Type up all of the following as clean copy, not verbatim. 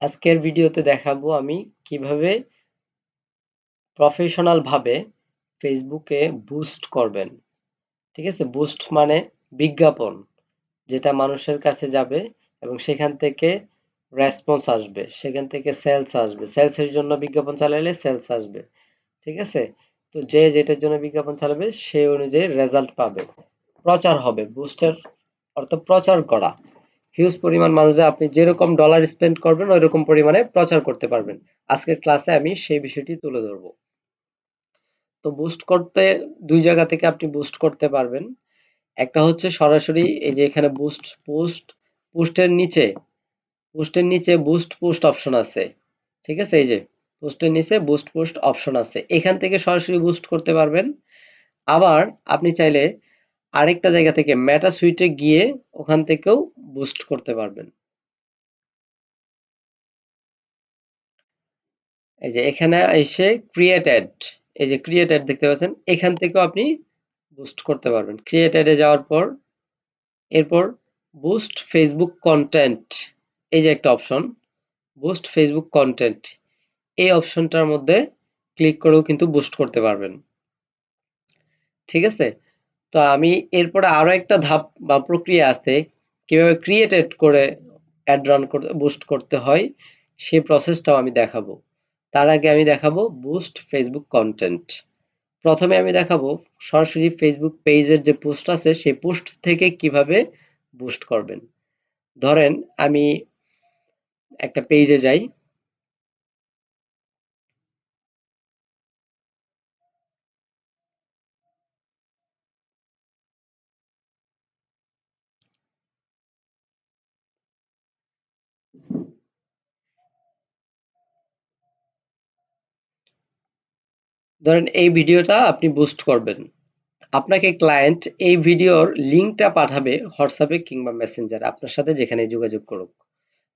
আজকের ভিডিওতে দেখাবো আমি কিভাবে প্রফেশনাল ভাবে ফেসবুকে বুস্ট করবেন। ঠিক আছে, বুস্ট মানে বিজ্ঞাপন, যেটা মানুষের কাছে যাবে এবং সেখান থেকে রেসপন্স আসবে, সেখান থেকে সেলস আসবে, সেলসের জন্য বিজ্ঞাপন চালালে সেলস আসবে। ঠিক আছে, তো যে যেটার জন্য বিজ্ঞাপন চালাবে সেই অনুযায়ী রেজাল্ট পাবে, প্রচার হবে। বুস্টের অর্থ প্রচার করা। হিউজ পরিমাণ মানুষে আপনি যেরকম ডলার স্পেন্ড করবেন ওই রকম পরিমাণে প্রচার করতে পারবেন। আজকের ক্লাসে আমি সেই বিষয়টি তুলে ধরবো। তো বুস্ট করতে দুই জায়গা থেকে আপনি বুস্ট করতে পারবেন। একটা হচ্ছে সরাসরি এই যে এখানে বুস্ট পোস্ট, পোস্টের নিচে বুস্ট পোস্ট অপশন আছে। ঠিক আছে, এই যে পোস্টের নিচে বুস্ট পোস্ট অপশন আছে, এখান থেকে সরাসরি বুস্ট করতে পারবেন। আবার আপনি চাইলে আরেকটা জায়গা থেকে মেটা সুইটে গিয়ে ওখান থেকেও বুস্ট করতে পারবেন। এই যে এখানে এসে ক্রিয়েটেড, এই যে ক্রিয়েটেড দেখতে পাচ্ছেন, এখান থেকেও আপনি বুস্ট করতে পারবেন। ক্রিয়েটেডে যাওয়ার পর এরপর বুস্ট ফেসবুক কন্টেন্ট, এই যে একটা অপশন বুস্ট ফেসবুক কন্টেন্ট, এই অপশনটার মধ্যে ক্লিক করেও কিন্তু বুস্ট করতে পারবেন। ঠিক আছে, তো আমি এরপরে আরো একটা ধাপ বা প্রক্রিয়া আছে কিভাবে ক্রিয়েটেড করে অ্যাড রান করতে বুস্ট করতে হয়, সেই প্রসেসটাও আমি দেখাবো। তার আগে আমি দেখাবো বুস্ট ফেসবুক কন্টেন্ট। প্রথমে আমি দেখাবো সরাসরি ফেসবুক পেজের যে পোস্ট আছে সেই পোস্ট থেকে কিভাবে বুস্ট করবেন। ধরেন আমি একটা পেজে যাই, ধরেন এই ভিডিওটা আপনি বুস্ট করবেন। আপনাকে ক্লায়েন্ট এই ভিডিওর লিঙ্কটা পাঠাবে হোয়াটসঅ্যাপে কিংবা মেসেঞ্জারে, আপনার সাথে যেখানে যোগাযোগ করুক।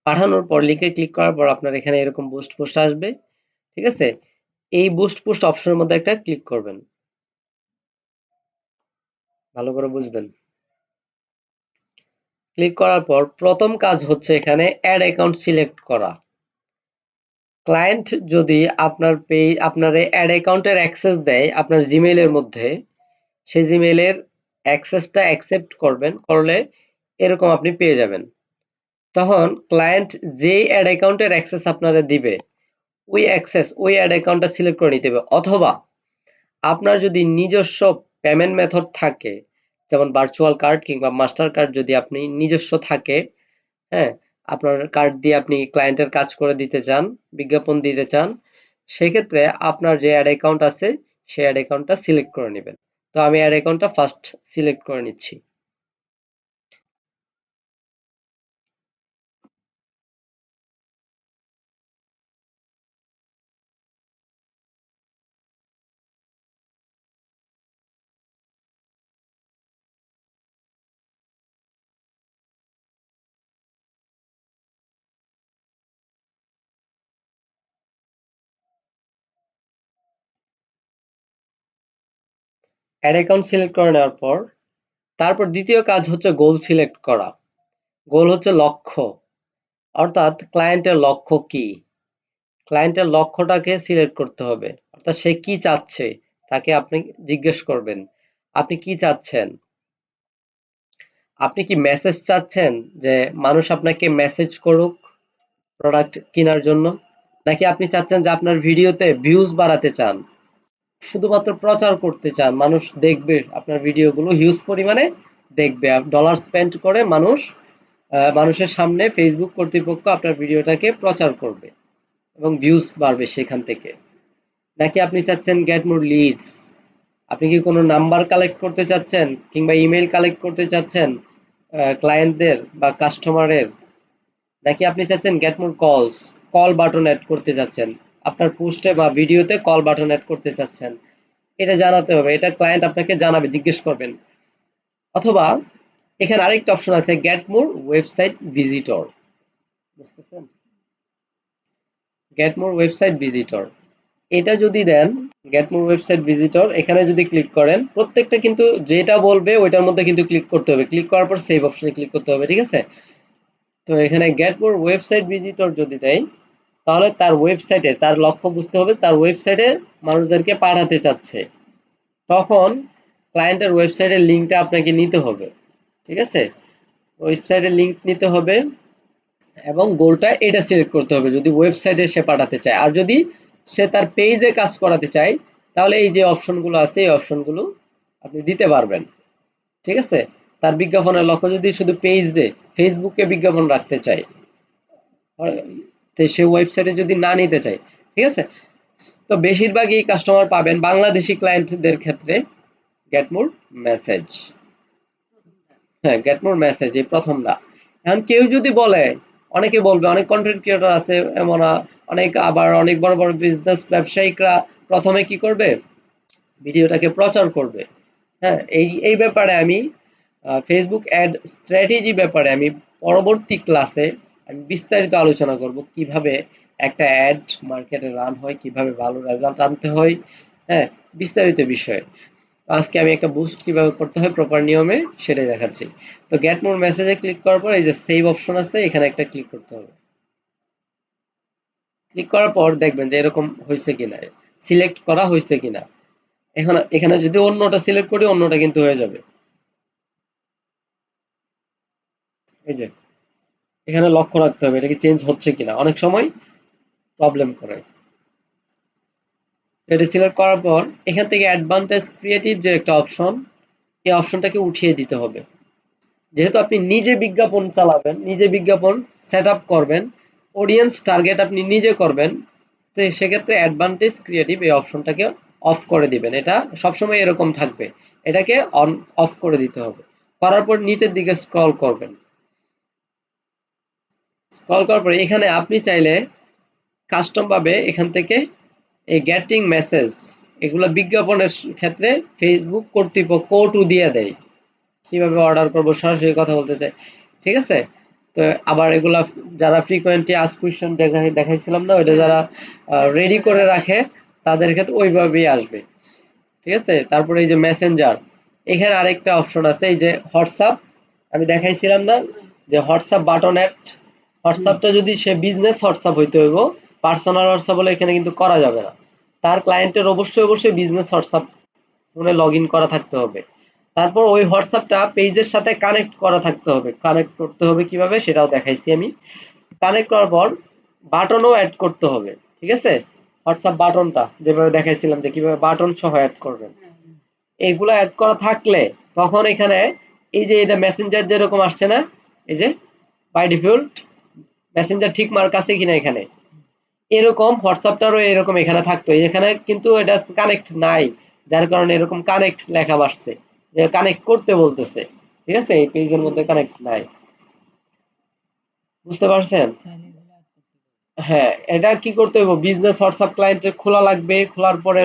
পাঠানোর পর লিঙ্কে ক্লিক করার পর আপনার এখানে এরকম বুস্ট পোস্ট আসবে। ঠিক আছে, এই বুস্ট পোস্ট অপশনের মধ্যে একটা ক্লিক করবেন, ভালো করে বুঝবেন। ক্লিক করার পর প্রথম কাজ হচ্ছে এখানে অ্যাড অ্যাকাউন্ট সিলেক্ট করা। ক্লায়েন্ট যদি আপনার পেজ আপনার অ্যাড অ্যাকাউন্টের অ্যাক্সেস দেয় আপনার জিমেইলের মধ্যে, সেই জিমেইলের অ্যাক্সেসটা অ্যাকসেপ্ট করবেন, করলে এরকম আপনি পেয়ে যাবেন। তখন ক্লায়েন্ট যেই অ্যাড অ্যাকাউন্টের অ্যাক্সেস আপনারা দিবে ওই অ্যাড অ্যাকাউন্টটা সিলেক্ট করে নিতে হবে। অথবা আপনার যদি নিজস্ব পেমেন্ট মেথড থাকে, যেমন ভার্চুয়াল কার্ড কিংবা মাস্টার কার্ড, যদি আপনি নিজস্ব থাকে, হ্যাঁ, আপনার কার্ড দিয়ে আপনি ক্লায়েন্টের কাজ করে দিতে চান, বিজ্ঞাপন দিতে চান, সেক্ষেত্রে আপনার যে অ্যাড অ্যাকাউন্ট আছে সেই অ্যাড অ্যাকাউন্টটা সিলেক্ট করে নেবেন। তো আমি অ্যাড অ্যাকাউন্টটা ফার্স্ট সিলেক্ট করে নিচ্ছি। অ্যাড অ্যাকাউন্ট সিলেক্ট করে নেওয়ার পর তারপর দ্বিতীয় কাজ হচ্ছে গোল সিলেক্ট করা। গোল হচ্ছে লক্ষ্য, অর্থাৎ ক্লায়েন্টের লক্ষ্য কি, ক্লায়েন্টের লক্ষ্যটাকে সিলেক্ট করতে হবে। অর্থাৎ সে কি চাচ্ছে, তাকে আপনি জিজ্ঞেস করবেন আপনি কি চাচ্ছেন। আপনি কি মেসেজ চাচ্ছেন, যে মানুষ আপনাকে মেসেজ করুক প্রোডাক্ট কেনার জন্য, নাকি আপনি চাচ্ছেন যে আপনার ভিডিওতে ভিউজ বাড়াতে চান, শুধুমাত্র প্রচার করতে চান, মানুষ দেখবে আপনার ভিডিওগুলো হিউজ পরিমাণে দেখবে, ডলার স্পেন্ড করে মানুষের সামনে ফেসবুক কর্তৃপক্ষ আপনার ভিডিওটাকে প্রচার করবে এবং ভিউজ বাড়বে সেখান থেকে। নাকি আপনি চাচ্ছেন গেট মোর লিডস, আপনি কি কোনো নাম্বার কালেক্ট করতে চাচ্ছেন কিংবা ইমেল কালেক্ট করতে চাচ্ছেন ক্লায়েন্টদের বা কাস্টমারের, নাকি আপনি চাচ্ছেন গেট মোর কলস, কল বাটন অ্যাড করতে চাচ্ছেন, আপনার পোস্টে বা ভিডিওতে কল বাটন অ্যাড করতে চাচ্ছেন। এটা জানাতে হবে, এটা ক্লায়েন্ট আপনাকে জানাবে, জিজ্ঞেস করবেন। অথবা এখানে আরেকটা অপশন আছে গেট মোর ওয়েবসাইট ভিজিটর, বুঝতেছেন, গেট মোর ওয়েবসাইট ভিজিটর, এটা যদি দেন, গেট মোর ওয়েবসাইট ভিজিটর এখানে যদি ক্লিক করেন, প্রত্যেকটা কিন্তু যেটা বলবে ওইটার মধ্যে কিন্তু ক্লিক করতে হবে, ক্লিক করার পর সেভ অপশনে ক্লিক করতে হবে। ঠিক আছে, তো এখানে গেট মোর ওয়েবসাইট ভিজিটর যদি দেয়, তাহলে তার ওয়েবসাইটে তার লক্ষ্য বুঝতে হবে, তার ওয়েবসাইটে মানুষদেরকে পাঠাতে চাচ্ছে। তখন ক্লায়েন্টের ওয়েবসাইটের লিঙ্কটা আপনাকে নিতে হবে, ঠিক আছে? ওয়েবসাইটের লিঙ্ক নিতে হবে এবং গোলটা এটা সিলেক্ট করতে হবে যদি ওয়েবসাইটে সে পাঠাতে চায়। আর যদি সে তার পেজে কাজ করাতে চায়, তাহলে এই যে অপশনগুলো আছে এই অপশনগুলো আপনি দিতে পারবেন, ঠিক আছে? তার বিজ্ঞাপনের লক্ষ্য যদি শুধু পেজে ফেসবুকে বিজ্ঞাপন রাখতে চায়, তো সে ওয়েবসাইটে যদি না নিতে চায়, ঠিক আছে? তো বেশিরভাগই কাস্টমার পাবেন বাংলাদেশি ক্লায়েন্টদের ক্ষেত্রে গেট মোর মেসেজ। হ্যাঁ, গেট মোর মেসেজ এই প্রথমটা। এখন কেউ যদি বলে, অনেকে বলবে, অনেক কন্টেন্ট ক্রিয়েটর আছে এমন, অনেক আবার অনেক বড় বড় বিজনেস ব্যবসায়িকরা প্রথমে কি করবে, ভিডিওটাকে প্রচার করবে। হ্যাঁ, এই ব্যাপারে আমি ফেসবুক অ্যাড স্ট্র্যাটেজি ব্যাপারে আমি পরবর্তী ক্লাসে আমি বিস্তারিত আলোচনা করব, কিভাবে একটা অ্যাড মার্কেটে রান হয়, কিভাবে ভালো রেজাল্ট আনতে হয়। হ্যাঁ, বিস্তারিত বিষয়। আজকে আমি একটা বুস্ট কিভাবে করতে হয় প্রপার নিয়মে সেটাই দেখাচ্ছি। তো গেট মোর মেসেজে ক্লিক করার পর এই যে সেভ অপশন আছে, এখানে একটা ক্লিক করতে হবে। ক্লিক করার পর দেখবেন যে এরকম হয়েছে কিনা, সিলেক্ট করা হয়েছে কিনা। এখন এখানে যদি অন্যটা সিলেক্ট করি, অন্যটা কিন্তু হয়ে যাবে। এই যে এখানে লক্ষ্য রাখতে হবে এটা কি চেঞ্জ হচ্ছে কিনা, অনেক সময় প্রবলেম করে। এটা সিলেক্ট করার পর এখান থেকে অ্যাডভান্টেজ ক্রিয়েটিভ যে একটা অপশন, এই অপশনটাকে উঠিয়ে দিতে হবে। যেহেতু আপনি নিজে বিজ্ঞাপন চালাবেন, নিজে বিজ্ঞাপন সেট আপ করবেন, অডিয়েন্স টার্গেট আপনি নিজে করবেন, তো সেক্ষেত্রে অ্যাডভান্টেজ ক্রিয়েটিভ এই অপশনটাকে অফ করে দিবেন। এটা সবসময় এরকম থাকবে, এটাকে অন অফ করে দিতে হবে। করার পর নিচের দিকে স্ক্রল করবেন। স্ক্রল করার পরে এখানে আপনি চাইলে কাস্টম ভাবে এখান থেকে এই গেটিং মেসেজ এগুলো বিজ্ঞাপনের ক্ষেত্রে ফেসবুক কর্তৃপক্ষ টু দিয়ে দেয়, কিভাবে অর্ডার করবো সরাসরি কথা বলতে চাই, ঠিক আছে? তো আবার এগুলা যারা ফ্রিকোয়েন্টলি আস্ক কোয়েশ্চেন দেখাইছিলাম না, ওইটা যারা রেডি করে রাখে তাদের ক্ষেত্রে ওইভাবেই আসবে, ঠিক আছে? তারপরে এই যে মেসেঞ্জার, এখানে আরেকটা অপশন আছে, এই যে হোয়াটসঅ্যাপ আমি দেখাইছিলাম না, যে হোয়াটসঅ্যাপ বাটন অ্যাড। হোয়াটসঅ্যাপটা যদি সে বিজনেস হোয়াটসঅ্যাপ হইতে হইব, পার্সোনাল হোয়াটসঅ্যাপ হলে এখানে কিন্তু করা যাবে না। তার ক্লায়েন্টের অবশ্যই বিজনেস হোয়াটসঅ্যাপ ফোনে লগ ইন করা থাকতে হবে। তারপর ওই হোয়াটসঅ্যাপটা পেজের সাথে কানেক্ট করা থাকতে হবে। কানেক্ট করতে হবে কিভাবে সেটাও দেখাইছি আমি। কানেক্ট করার পর বাটনও অ্যাড করতে হবে, ঠিক আছে? হোয়াটসঅ্যাপ বাটনটা যেভাবে দেখাইছিলাম যে কিভাবে বাটন সহ অ্যাড করবেন, এইগুলো অ্যাড করা থাকলে তখন এখানে এই যে এটা মেসেঞ্জার যেরকম আসছে না, এই যে বাই ডিফল্ট মেসেঞ্জার ঠিক মার্ক আছে কিনা এখানে, এরকম হোয়াটসঅ্যাপটারও এরকম এখানে থাকতো। এখানে কিন্তু এটা কানেক্ট নাই, যার কারণে এরকম কানেক্ট লেখা আসছে, যে কানেক্ট করতে বলতেছে, ঠিক আছে? এই পেজের মধ্যে কানেক্ট নাই, বুঝতে পারছেন? হ্যাঁ, এটা কি করতে হবে, বিজনেস হোয়াটসঅ্যাপ ক্লায়েন্টের খোলা লাগবে, খোলার পরে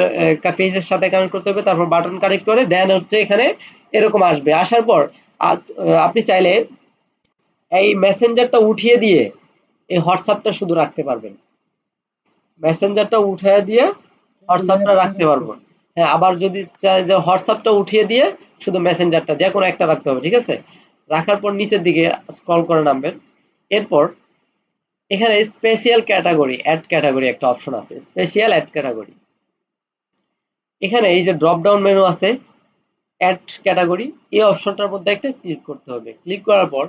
পেজের সাথে কানেক্ট করতে হবে, তারপর বাটন কানেক্ট করে দেন হচ্ছে এখানে এরকম আসবে। আসার পর আপনি চাইলে এই মেসেঞ্জারটা উঠিয়ে দিয়ে এই হোয়াটসঅ্যাপটা শুধু রাখতে পারবেন, মেসেঞ্জারটা উঠিয়ে দিয়ে হোয়াটসঅ্যাপটা রাখতে পারবো। হ্যাঁ, আবার যদি চাই যে হোয়াটসঅ্যাপটা উঠিয়ে দিয়ে শুধু মেসেঞ্জারটা যে কোনো একটা রাখতে হবে, ঠিক আছে? রাখার পর নিচের দিকে স্ক্রল করে নামবেন। এরপর এখানে স্পেশাল ক্যাটাগরি অ্যাড ক্যাটাগরি একটা অপশন আছে, স্পেশাল অ্যাড ক্যাটাগরি। এখানে এই যে ড্রপ ডাউন মেনু আছে অ্যাড ক্যাটাগরি, এই অপশনটার মধ্যে একটা ক্লিক করতে হবে। ক্লিক করার পর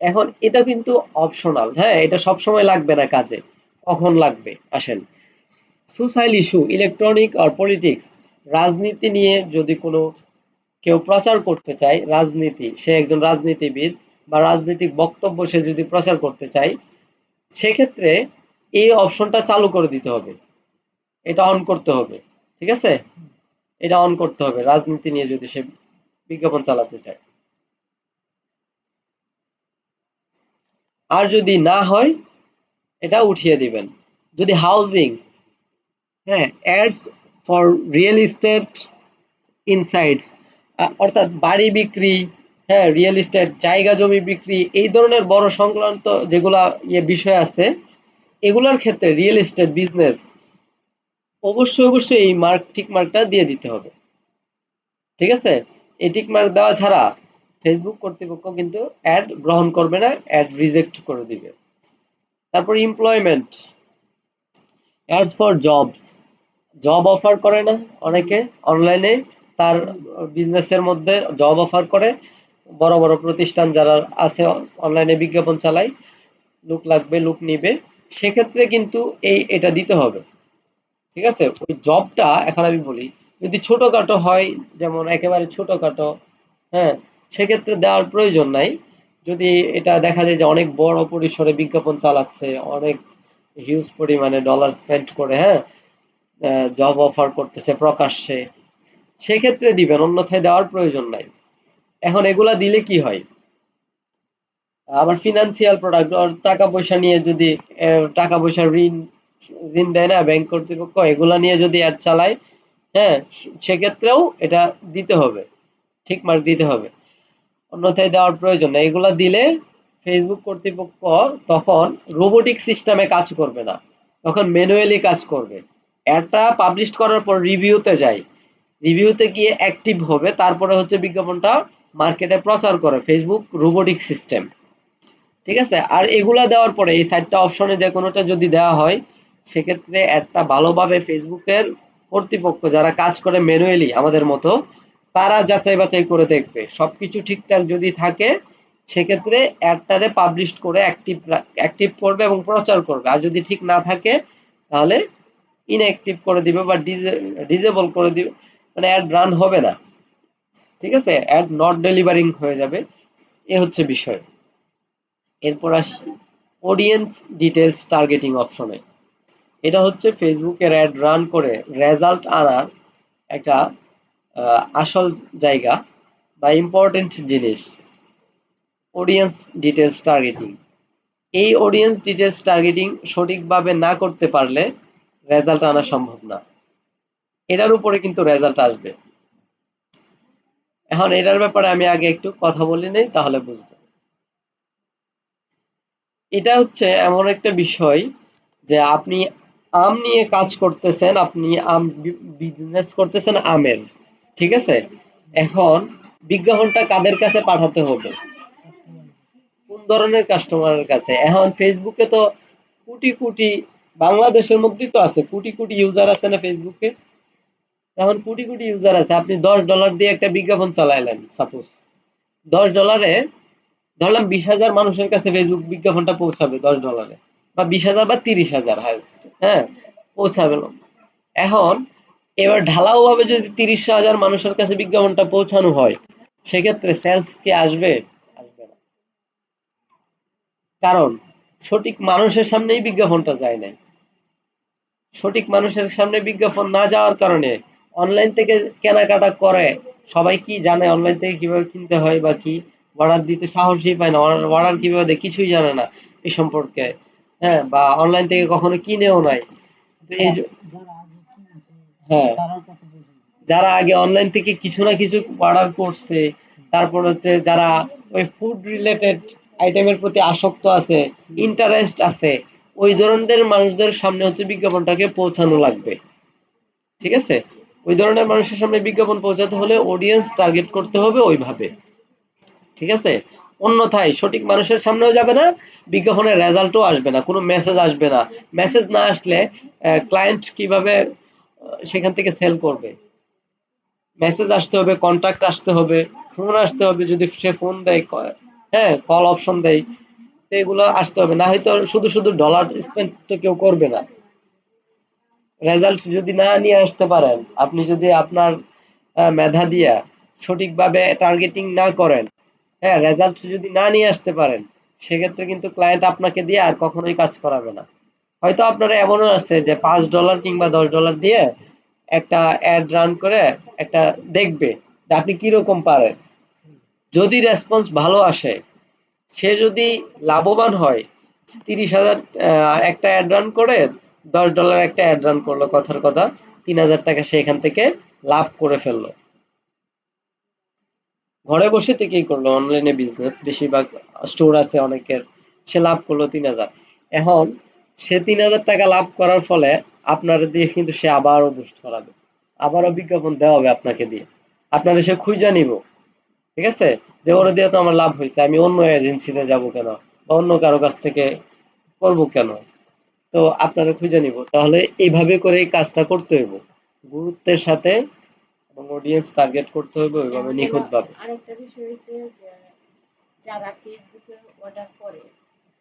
এখন এটা কিন্তু অপশনাল, হ্যাঁ, এটা সবসময় লাগবে না কাজে, কখন লাগবে আসেন। সোশ্যাল ইস্যু, ইলেকট্রনিক আর পলিটিক্স, রাজনীতি নিয়ে যদি কোনো কেউ প্রচার করতে চায়, রাজনীতি, সে একজন রাজনীতিবিদ বা রাজনৈতিক বক্তব্য সে যদি প্রচার করতে চায়, সেক্ষেত্রে এই অপশনটা চালু করে দিতে হবে, এটা অন করতে হবে, ঠিক আছে? এটা অন করতে হবে রাজনীতি নিয়ে যদি সে বিজ্ঞাপন চালাতে চায়। আর যদি না হয় এটা উঠিয়ে দিবেন। যদি হাউজিং, হ্যাঁ, ads for real estate insights, অর্থাৎ বাড়ি বিক্রি, হ্যাঁ, রিয়েল এস্টেট জায়গা জমি বিক্রি, এই ধরনের বড় সংক্রান্ত যেগুলা বিষয় আছে, এগুলোর ক্ষেত্রে রিয়েল এস্টেট বিজনেস অবশ্যই এই টিক মার্কটা দিয়ে দিতে হবে, ঠিক আছে? এই টিক মার্ক দেওয়া ছাড়া ফেসবুক কর্তৃপক্ষ কিন্তু অ্যাড গ্রহণ করবে না, অ্যাড রিজেক্ট করে দিবে। তারপর employment, ads for jobs, job offer করে না অনেকে অনলাইনে, তার বিজনেসের মধ্যে জব অফার করে, বড় বড় প্রতিষ্ঠান যারা আছে অনলাইনে বিজ্ঞাপন চালায়, লোক লাগবে, লোক নিবে, সেক্ষেত্রে কিন্তু এটা দিতে হবে। ঠিক আছে, ওই জবটা এখন আমি বলি, যদি ছোটখাটো হয়, যেমন একেবারে ছোটখাটো, হ্যাঁ, সেক্ষেত্রে দেওয়ার প্রয়োজন নাই। যদি এটা দেখা যায় যে অনেক বড় পরিসরে বিজ্ঞাপন চালাচ্ছে, অনেক হিউজ পরিমাণে ডলার স্পেন্ড করে, হ্যাঁ, জব অফার করতেছে প্রকাশ্যে, সেক্ষেত্রে দিবেন, অন্যথায় দেওয়ার প্রয়োজন নাই। এখন এগুলা দিলে কি হয়, আবার ফিনান্সিয়াল প্রোডাক্ট, টাকা পয়সা নিয়ে যদি টাকা পয়সা ঋণ ঋণ দেয় না ব্যাংক কর্তৃপক্ষ, এগুলা নিয়ে যদি অ্যাড চালায়, হ্যাঁ, সেক্ষেত্রেও এটা দিতে হবে, ঠিক মার্ক দিতে হবে, অন্যথায় দেওয়ার প্রয়োজন নেই। এগুলা দিলে ফেসবুক কর্তৃপক্ষ তখন রোবোটিক সিস্টেমে কাজ করবে না, তখন ম্যানুয়ালি কাজ করবে। অ্যাডটা পাবলিশ করার পর রিভিউতে যায়, রিভিউতে গিয়ে অ্যাক্টিভ হবে, তারপরে হচ্ছে বিজ্ঞাপনটা মার্কেটে প্রচার করে ফেসবুক রোবোটিক সিস্টেম। ঠিক আছে, আর এগুলা দেওয়ার পরে এই 4টা অপশনে যে কোনোটা যদি দেওয়া হয়, সেক্ষেত্রে অ্যাডটা ভালোভাবে ফেসবুকের কর্তৃপক্ষ যারা কাজ করে ম্যানুয়ালি আমাদের মতো, তারা যাচাই বাছাই করে দেখবে, সবকিছু ঠিকঠাক যদি থাকে, সেক্ষেত্রে অ্যাডটারে পাবলিশ করে অ্যাক্টিভ করবে এবং প্রচার করবে। আর যদি ঠিক না থাকে, তাহলে ইনঅ্যাক্টিভ করে দিবে বা ডিজেবল করে দিবে, মানে অ্যাড রান হবে না। ঠিক আছে, অ্যাড নট ডেলিভারিং হয়ে যাবে, এ হচ্ছে বিষয়। এরপর আসি অডিয়েন্স ডিটেলস টার্গেটিং অপশনে। এটা হচ্ছে ফেসবুকের অ্যাড রান করে রেজাল্ট আনার একটা আসল জায়গা বা ইম্পর্টেন্ট জিনিস, অডিয়েন্স ডিটেলস টার্গেটিং। এই অডিয়েন্স ডিটেলস টার্গেটিং সঠিকভাবে না করতে পারলে রেজাল্ট আনা সম্ভব না, এটার উপরে কিন্তু রেজাল্ট আসবে। এখন এটার ব্যাপারে আমি আগে একটু কথা বলে নেই, তাহলে বুঝবো। এটা হচ্ছে এমন একটা বিষয় যে আপনি আম নিয়ে কাজ করতেছেন, আপনি আম বিজনেস করতেছেন আমের, ঠিক আছে, এখন বিজ্ঞাপনটা কাদের কাছে পাঠাতে হবে, কোন ধরনের কাস্টমারের কাছে? এখন ফেসবুকে তো কোটি কোটি, বাংলাদেশের মধ্যেই তো আছে কোটি কোটি ইউজার আছে না ফেসবুকে, এখন কোটি কোটি ইউজার আছে, আপনি $10 দিয়ে একটা বিজ্ঞাপন চালাইলেন, সাপোজ $10, ধরলাম 20,000 মানুষের কাছে ফেসবুক বিজ্ঞাপনটা পৌঁছাবে $10, বা 20,000 বা 30,000 হাইস্ট, হ্যাঁ, পৌঁছাবে। এখন এবার ঢালাও ভাবে যদি 30,000 মানুষের কাছে বিজ্ঞাপনটা পৌঁছানো হয়, সেক্ষেত্রে সেলস কি আসবে? আসবে না, কারণ সঠিক মানুষের সামনেই বিজ্ঞাপনটা যায় নাই। সঠিক মানুষের সামনে বিজ্ঞাপন না যাওয়ার কারণে অনলাইন থেকে কেনাকাটা করে, সবাই কি জানে অনলাইন থেকে কিভাবে কিনতে হয় বা কি, অর্ডার দিতে সাহসই পায় না, অর্ডার কিভাবে দেয় কিছুই জানে না এই সম্পর্কে, হ্যাঁ, বা অনলাইন থেকে কখনো কিনেও নাই। তো এই হ্যাঁ, যারা আগে অনলাইন থেকে কিছু না কিছু অর্ডার করছে, তারপর হচ্ছে যারা ওই ফুড রিলেটেড আইটেমের প্রতি আসক্ত আছে, ইন্টারেস্ট আছে, ওই ধরনের মানুষদের সামনে হচ্ছে বিজ্ঞাপনটাকে পৌঁছানো লাগবে। ঠিক আছে, ওই ধরনের মানুষের সামনে বিজ্ঞাপন পৌঁছাতে হলে অডিয়েন্স টার্গেট করতে হবে ওইভাবে। ঠিক আছে, অন্যথায় সঠিক মানুষের সামনেও যাবে না, বিজ্ঞাপনের রেজাল্টও আসবে না, কোনো মেসেজ আসবে না। মেসেজ না আসলে ক্লায়েন্ট কিভাবে সেখান থেকে সেল করবে? মেসেজ আসতে হবে, কন্টাক্ট আসতে হবে, ফোন আসতে হবে, যদি সে ফোন দেয়, হ্যাঁ, কল অপশন দেয়, তো এগুলো আসতে হবে, না হয়তো শুধু শুধু ডলার স্পেন্ড তো কেউ করবে না। রেজাল্ট যদি না নিয়ে আসতে পারেন, আপনি যদি আপনার মেধা দিয়া সঠিকভাবে টার্গেটিং না করেন, হ্যাঁ, রেজাল্ট যদি না নিয়ে আসতে পারেন, সেক্ষেত্রে কিন্তু ক্লায়েন্ট আপনাকে দিয়ে আর কখনোই কাজ করাবে না। হয়তো আপনারা এমনও আছে যে $5 কিংবা $10 দিয়ে একটা অ্যাড রান করে একটা দেখবে যে আপনি কিরকম পারেন। যদি রেসপন্স ভালো আসে, সে যদি লাভবান হয়, 30,000 একটা অ্যাড রান করে, $10 একটা অ্যাড রান করলো, কথার কথা 3,000 সে এখান থেকে লাভ করে ফেললো, ঘরে বসে থেকেই করলো, অনলাইনে বিজনেস বেশিরভাগ স্টোর আছে অনেকের, সে লাভ করলো 3,000। এখন সে $3,000 লাভ করার ফলে আপনার দিয়ে কিন্তু সে আবারও বুস্ট করাবে, আবারও বিজ্ঞাপন দেওয়া হবে আপনাকে দিয়ে, আপনারা সে খুঁজা নিব, ঠিক আছে, যে ওরা দিয়ে তো আমার লাভ হয়েছে, আমি অন্য এজেন্সিতে যাব কেন বা অন্য কারো কাছ থেকে করব কেন? তো আপনারা খুঁজে নিব। তাহলে এইভাবে করে এই কাজটা করতে হইব গুরুত্বের সাথে, এবং অডিয়েন্স টার্গেট করতে হইব ওইভাবে এখন হলো নিখুঁত ভাবে। আরেকটা বিষয় হচ্ছে যে যারা ফেসবুকে অর্ডার করে,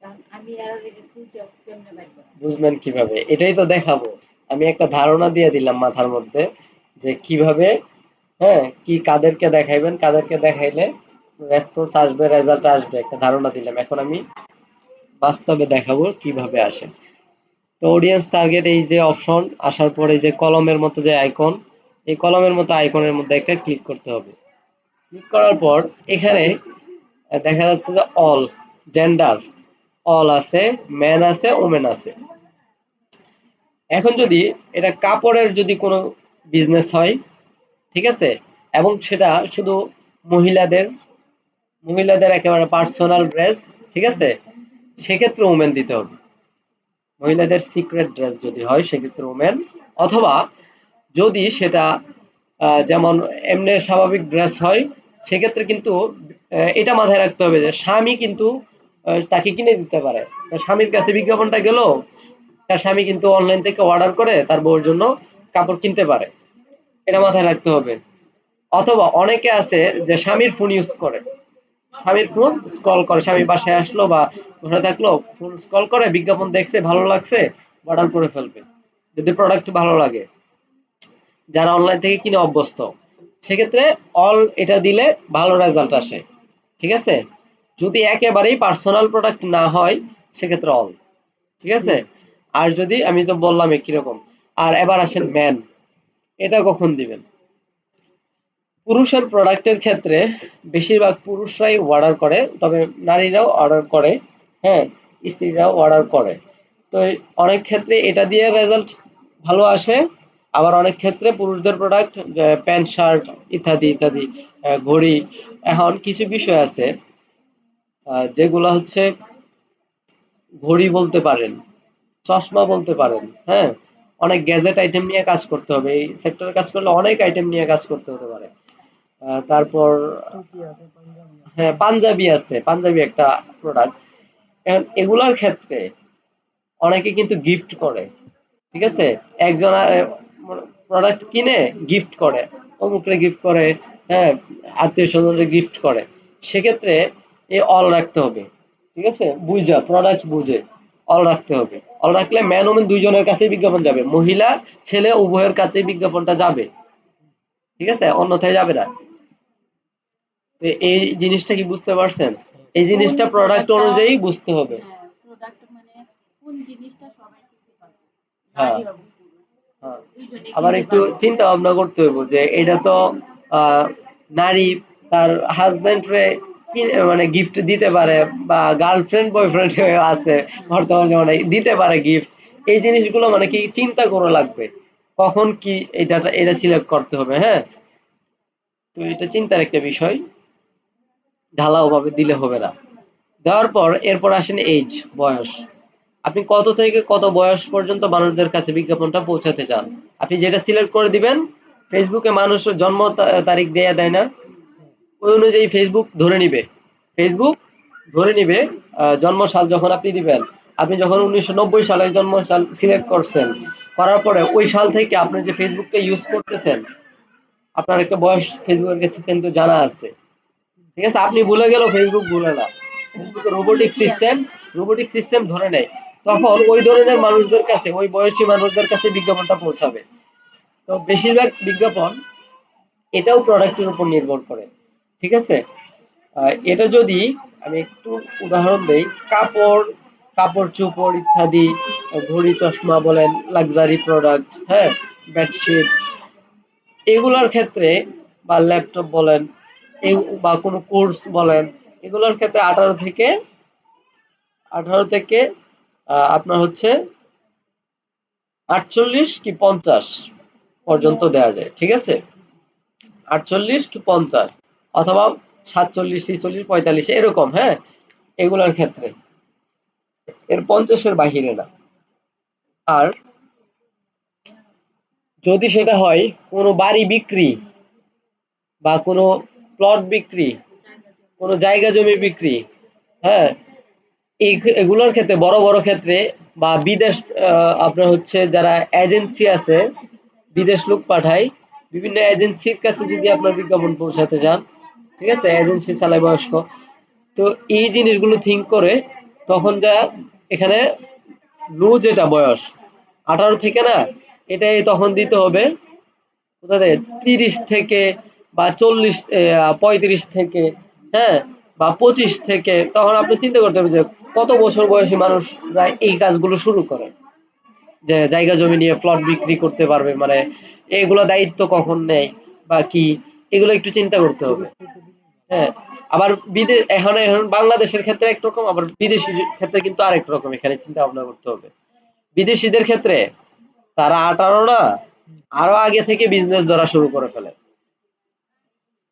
কারণ আমি আর এই যে তুই কেমনে বাইর করা বুঝবেন কিভাবে, এটাই তো দেখাবো। আমি একটা ধারণা দিয়ে দিলাম মাথার মধ্যে যে কিভাবে, হ্যাঁ, কি কাদেরকে দেখাইবেন, কাদেরকে দেখাইলে রেসপন্স আসবে, রেজাল্ট আসবে, একটা ধারণা দিলাম। এখন আমি বাস্তবে দেখাবো কিভাবে আসে। তো অডিয়েন্স টার্গেট, এই যে অপশন আসার পরে এই যে কলমের মতো যে আইকন, এই কলমের মতো আইকনের মধ্যে একটা ক্লিক করতে হবে। ক্লিক করার পর এখানে দেখা যাচ্ছে যে অল জেন্ডার, অল আছে, ম্যান আছে, ওমেন আছে। এখন যদি এটা কাপড়ের যদি কোনো বিজনেস হয়, ঠিক আছে, এবং সেটা শুধু মহিলাদের, মহিলাদের একেবারে পার্সোনাল ড্রেস, ঠিক আছে, সেক্ষেত্রে ওমেন দিতে হবে। মহিলাদের সিক্রেট ড্রেস যদি হয় সেক্ষেত্রে ওমেন, অথবা যদি সেটা যেমন এমনি স্বাভাবিক ড্রেস হয়, সেক্ষেত্রে কিন্তু এটা মাথায় রাখতে হবে যে স্বামী কিন্তু তাকে কিনে দিতে পারে। তার স্বামীর কাছে বিজ্ঞাপনটা গেল, তার স্বামী কিন্তু অনলাইন থেকে অর্ডার করে তার বউর জন্য কাপড় কিনতে পারে, এটা মাথায় রাখতে হবে। অথবা অনেকে আছে যে স্বামীর ফোন ইউজ করে, স্বামীর ফোন স্ক্রল করে, স্বামী বাসায় আসলো বা ঘরে থাকলো, ফোন স্ক্রল করে, বিজ্ঞাপন দেখছে, ভালো লাগছে, অর্ডার করে ফেলবে যদি প্রোডাক্ট ভালো লাগে। যারা অনলাইন থেকে কিনে অভ্যস্ত, সেক্ষেত্রে অল এটা দিলে ভালো রেজাল্ট আসে। ঠিক আছে, যদি একেবারেই পার্সোনাল প্রোডাক্ট না হয় সেক্ষেত্রে অল। ঠিক আছে, আর যদি, আমি তো বললাম কিরকম। আর এবার আসেন ম্যান, এটা কখন দিবেন? পুরুষের প্রোডাক্টের ক্ষেত্রে বেশিরভাগ পুরুষরাই অর্ডার করে, তবে নারীরাও অর্ডার করে, হ্যাঁ, স্ত্রীরাও অর্ডার করে। তো অনেক ক্ষেত্রে এটা দিয়ে রেজাল্ট ভালো আসে। আবার অনেক ক্ষেত্রে পুরুষদের প্রোডাক্ট, প্যান্ট শার্ট ইত্যাদি ইত্যাদি, ঘড়ি, এখন কিছু বিষয় আছে যেগুলো হচ্ছে ঘড়ি বলতে পারেন, চশমা বলতে পারেন, হ্যাঁ, অনেক গ্যাজেট আইটেম নিয়ে কাজ করতে হবে। এই সেক্টরে কাজ করলে অনেক আইটেম নিয়ে কাজ করতে হতে পারে। তারপর হ্যাঁ, পাঞ্জাবি আছে, পাঞ্জাবি একটা প্রোডাক্ট। এখন এগুলার ক্ষেত্রে অনেকে কিন্তু গিফট করে। ঠিক আছে, একজন প্রোডাক্ট কিনে গিফট করে, অমুকরে গিফট করে, হ্যাঁ, আত্মীয় স্বজনরে গিফট করে। সেক্ষেত্রে এই অল রাখতে হবে। ঠিক আছে, বুঝা প্রোডাক্ট বুঝে অল রাখতে হবে। অল রাখলে ম্যান ওমেন দুইজনের কাছেই বিজ্ঞাপন যাবে, মহিলা ছেলে উভয়ের কাছেই বিজ্ঞাপনটা যাবে। ঠিক আছে, অন্যথায় যাবে না। তো এই জিনিসটা কি বুঝতে পারছেন? এই কোন জিনিসটা প্রোডাক্ট প্রোডাক্টটা, অনুযায়ী বুঝতে হবে। হ্যাঁ প্রোডাক্ট মানে কোন জিনিসটা সবাই কিনতে পারবে, হ্যাঁ, নারী এবং পুরুষ হ্যাঁ। দুইজনে আবার কিনতে একটু পারবে। চিন্তা ভাবনা করতে হইব যে এটা তো নারী তার হাজবেন্ড রে মানে গিফট দিতে পারে, বা গার্লফ্রেন্ড বয়ফ্রেন্ড আছে বর্তমান জমানায় দিতে পারে গিফট। এই জিনিসগুলো মানে কি চিন্তা করা লাগবে, কখন কি এটা সিলেক্ট করতে হবে, হ্যাঁ। তো এটা চিন্তার একটা বিষয়, ঢালাও ভাবে দিলে হবে না। দেওয়ার পর এরপর আসেন এইজ, বয়স। আপনি কত থেকে কত বয়স পর্যন্ত মানুষদের কাছে বিজ্ঞাপনটা পৌঁছাতে চান, আপনি যেটা সিলেক্ট করে দিবেন। ফেসবুকে মানুষ জন্ম তারিখ দেয়া দেয় না, ওই অনুযায়ী ফেসবুক ধরে নিবে। ফেসবুক ধরে নিবে জন্ম সাল যখন আপনি দিবেন, আপনি যখন 1990 সালে জন্ম সাল সিলেক্ট করছেন, করার পরে ওই সাল থেকে আপনি যে ফেসবুকটা ইউজ করতেছেন, আপনার একটা বয়স ফেসবুকের কাছে কিন্তু জানা আছে। ঠিক আছে, আপনি ভুলে গেলেও ফেসবুক ভুলে না। ফেসবুকে রোবোটিক লিখে সিস্টেম, রাখে। রোবোটিক সিস্টেম ধরে নেয়। তখন ওই ধরনের মানুষদের কাছে, ওই বয়সী মানুষদের কাছে বিজ্ঞাপনটা পৌঁছাবে। তো বেশিরভাগ বিজ্ঞাপন এটাও প্রোডাক্টের উপর নির্ভর করে। ঠিক আছে, এটা যদি আমি একটু উদাহরণ দেই, কাপড়, কাপড় চোপড় ইত্যাদি, ঘড়ি চশমা বলেন, লাক্সারি প্রোডাক্ট, হ্যাঁ, বেডশিট, এগুলোর ক্ষেত্রে, বা ল্যাপটপ বলেন, এই বা কোনো কোর্স বলেন, এগুলোর ক্ষেত্রে 18 থেকে আপনার হচ্ছে 48 কি 50 পর্যন্ত দেওয়া যায়। ঠিক আছে, 48 কি 50, অথবা 47, 46, 45 এরকম, হ্যাঁ, এগুলোর ক্ষেত্রে, এর 50-এর বাহিরে না। আর যদি সেটা হয় কোনো বাড়ি বিক্রি বা কোনো প্লট বিক্রি, কোনো জায়গা জমি বিক্রি, হ্যাঁ, এগুলোর ক্ষেত্রে বড় বড় ক্ষেত্রে বা বিদেশ আপনার হচ্ছে যারা এজেন্সি আছে, বিদেশ লোক পাঠায়, বিভিন্ন এজেন্সির কাছে যদি আপনার বিজ্ঞাপন পৌঁছাতে যান, ঠিক আছে, এজেন্সি চালায় বয়স্ক, তো এই জিনিসগুলো থিঙ্ক করে তখন যা এখানে যেটা বয়স 18 থেকে না, এটাই তখন দিতে হবে কোথা থেকে 30 থেকে বা 40 35 থেকে, হ্যাঁ, বা 25 থেকে, তখন আপনি চিন্তা করতে হবে যে কত বছর বয়সী মানুষরা এই কাজগুলো শুরু করে, যে জায়গা জমি নিয়ে প্লট বিক্রি করতে পারবে, মানে এগুলো দায়িত্ব কখন নেয় বা কি, এগুলো একটু চিন্তা করতে হবে। হ্যাঁ, আবার এখন বাংলাদেশের ক্ষেত্রে একরকম, আবার বিদেশি ক্ষেত্রে কিন্তু আরেক রকম, এখানে চিন্তা ভাবনা করতে হবে। বিদেশিদের ক্ষেত্রে তারা 18 না, আরো আগে থেকে বিজনেস ধরা শুরু করে ফেলে,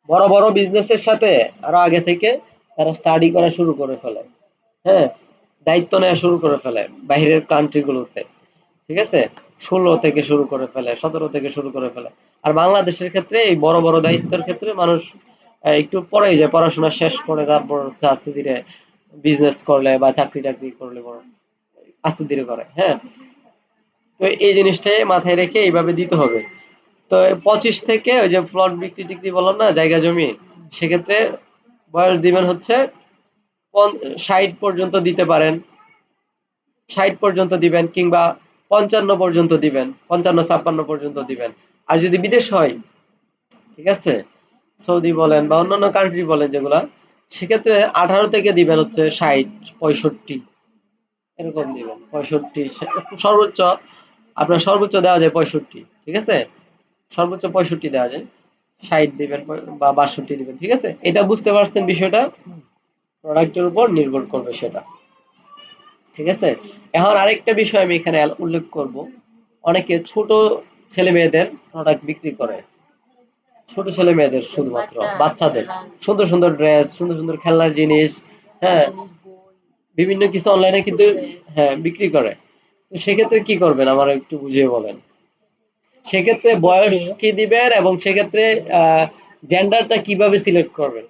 বড় বড় বিজনেসের সাথে আরো আগে থেকে তারা স্টাডি করা শুরু করে ফেলে, হ্যাঁ, দায়িত্ব নেওয়া শুরু করে ফেলে বাইরের কান্ট্রি গুলোতে, ঠিক আছে, 16 থেকে শুরু করে ফেলে, 17 থেকে শুরু করে ফেলে। আর বাংলাদেশের ক্ষেত্রে এই বড় বড় দায়িত্বের ক্ষেত্রে মানুষ একটু পরেই যায়, পড়াশোনা শেষ করে তারপর হচ্ছে আস্তে ধীরে বিজনেস করলে বা চাকরি টাকরি করলে বড় আস্তে ধীরে করে, হ্যাঁ। তো এই জিনিসটাই মাথায় রেখে এইভাবে দিতে হবে। তো 25 থেকে ওই যে প্লট বিক্রি টিক্রি বললাম না, জায়গা জমি, সেক্ষেত্রে বয়স দিবেন হচ্ছে 60 পর্যন্ত দিতে পারেন, 60 পর্যন্ত দিবেন, কিংবা 55 পর্যন্ত দিবেন, 55-56 পর্যন্ত দিবেন। আর যদি বিদেশ হয়, ঠিক আছে, সৌদি বলেন বা অন্যান্য কান্ট্রি বলেন যেগুলা, সেক্ষেত্রে 18 থেকে দিবেন হচ্ছে 60, 65 এরকম দিবেন, 65 সর্বোচ্চ, আপনার সর্বোচ্চ দেওয়া যায় 65, ঠিক আছে, সর্বোচ্চ 65 দেওয়া যায়, 60 দিবেন বা 62 দিবেন, ঠিক আছে। এটা বুঝতে পারছেন বিষয়টা? প্রোডাক্টের উপর নির্ভর করবে সেটা, ঠিক আছে। এখন আরেকটা বিষয় আমি এখানে উল্লেখ করব, অনেকে ছোট ছেলে মেয়েদের প্রোডাক্ট বিক্রি করে, ছোট ছেলে মেয়েদের, শুধুমাত্র বাচ্চা বাচ্চাদের খেলার সুন্দর সুন্দর ড্রেস, সুন্দর সুন্দর খেলনার জিনিস, হ্যাঁ, জিনিস, বই, বিভিন্ন কিছু অনলাইনে কিন্তু, ফুটওয়্যার। হ্যাঁ, বিক্রি করে। তো সেক্ষেত্রে কি করবেন আমার একটু বুঝিয়ে বলেন। সেক্ষেত্রে বয়স কি দিবেন, এবং সেক্ষেত্রে জেন্ডারটা কিভাবে সিলেক্ট করবেন?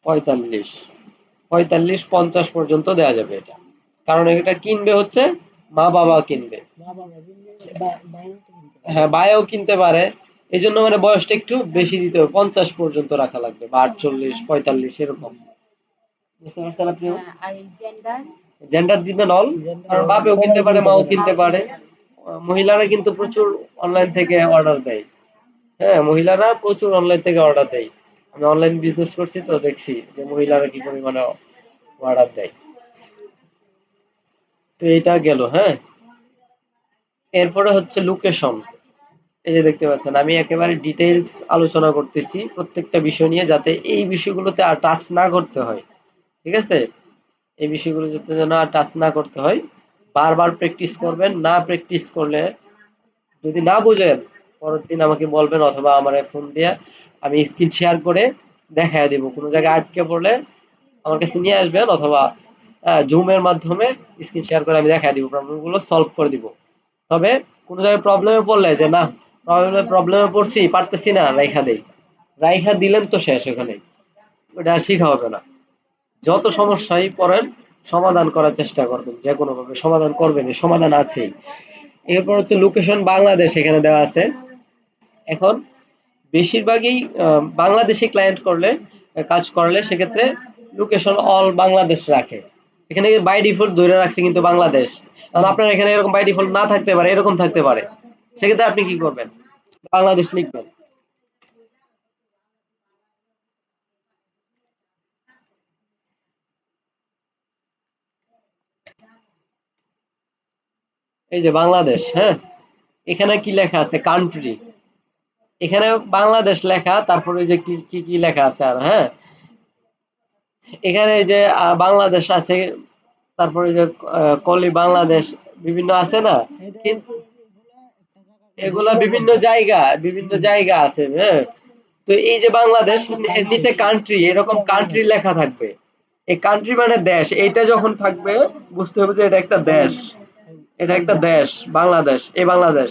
পঁয়তাল্লিশ, 45-50 পর্যন্ত দেওয়া যাবে এটা, কারণ এটা কিনবে হচ্ছে মা বাবা কিনবে, হ্যাঁ, ভাইও কিনতে পারে, এই জন্য মানে বয়সটা একটু বেশি দিতে হবে, 50 পর্যন্ত রাখা লাগবে, বা 48-45 এরকম, বুঝতে পারছেন আপনিও? হ্যাঁ, আর এই জেন্ডার জেন্ডার দিবেন অল, কারণ বাপেও কিনতে পারে, মাও কিনতে মাও পারে। কিনতে পারে। মহিলারা কিন্তু প্রচুর অনলাইন থেকে অর্ডার দেয়, হ্যাঁ, মহিলারা প্রচুর অনলাইন থেকে অর্ডার দেয়। আমি অনলাইন বিজনেস করছি তো দেখছি যে মহিলারা কি পরিমাণে অর্ডার দেয়। তো এটা গেল, হ্যাঁ। এরপরে হচ্ছে লোকেশন। এই যে দেখতে পাচ্ছেন আমি একেবারে ডিটেইলস আলোচনা করতেছি প্রত্যেকটা বিষয় নিয়ে, যাতে এই বিষয়গুলোতে আর টাচ না করতে হয়, ঠিক আছে, এই বিষয়গুলো যাতে যেন আর টাচ না করতে হয়। বারবার প্র্যাকটিস করবেন, না প্র্যাকটিস করলে, যদি না বুঝেন, পরের দিন আমাকে বলবেন, অথবা আমার ফোন দিয়ে আমি স্ক্রিন শেয়ার করে দেখায় দিব, কোনো জায়গায় আটকে পড়লে আমার কাছে নিয়ে আসবেন, অথবা জুমের মাধ্যমে স্ক্রিন শেয়ার করে আমি দেখায় দিব, প্রবলেমগুলো সলভ করে দিব। তবে কোনো জায়গায় প্রবলেমে পড়লে যে না, প্রবলেমে পড়ছি, পারতেছি না, রাইখা দেই, রাইখা দিলেন তো শেষ, ওখানে ওটা আর শিখা হবে না। যত সমস্যাই পড়েন, সমাধান করার চেষ্টা করবেন, যে কোনো ভাবে সমাধান করবেন, সমাধান আছেই। এরপর হচ্ছে লোকেশন বাংলাদেশ এখানে দেওয়া আছে। এখন বেশিরভাগই বাংলাদেশি ক্লায়েন্ট করলে, কাজ করলে, সেক্ষেত্রে লোকেশন অল বাংলাদেশ রাখে। এখানে বাই ডিফল্ট ধরে রাখছে কিন্তু বাংলাদেশ, কারণ আপনার এখানে এরকম বাই ডিফল্ট না থাকতে পারে, এরকম থাকতে পারে, সেক্ষেত্রে আপনি কি করবেন, বাংলাদেশ লিখবেন। এই যে বাংলাদেশ, হ্যাঁ, এখানে কি লেখা আছে, কান্ট্রি, এখানে বাংলাদেশ লেখা, তারপরে যে কি কি কি লেখা আছে আর, হ্যাঁ, এখানে এই যে বাংলাদেশ আছে, তারপরে যে কলি বাংলাদেশ, বিভিন্ন আছে না, কিন্তু এগুলা বিভিন্ন জায়গা আছে, হ্যাঁ। তো এই যে বাংলাদেশ, এর নিচে কান্ট্রি, এরকম কান্ট্রি লেখা থাকবে, এই কান্ট্রি মানে দেশ, এইটা যখন থাকবে বুঝতে হবে যে এটা একটা দেশ, এটা একটা দেশ, বাংলাদেশ। এই বাংলাদেশ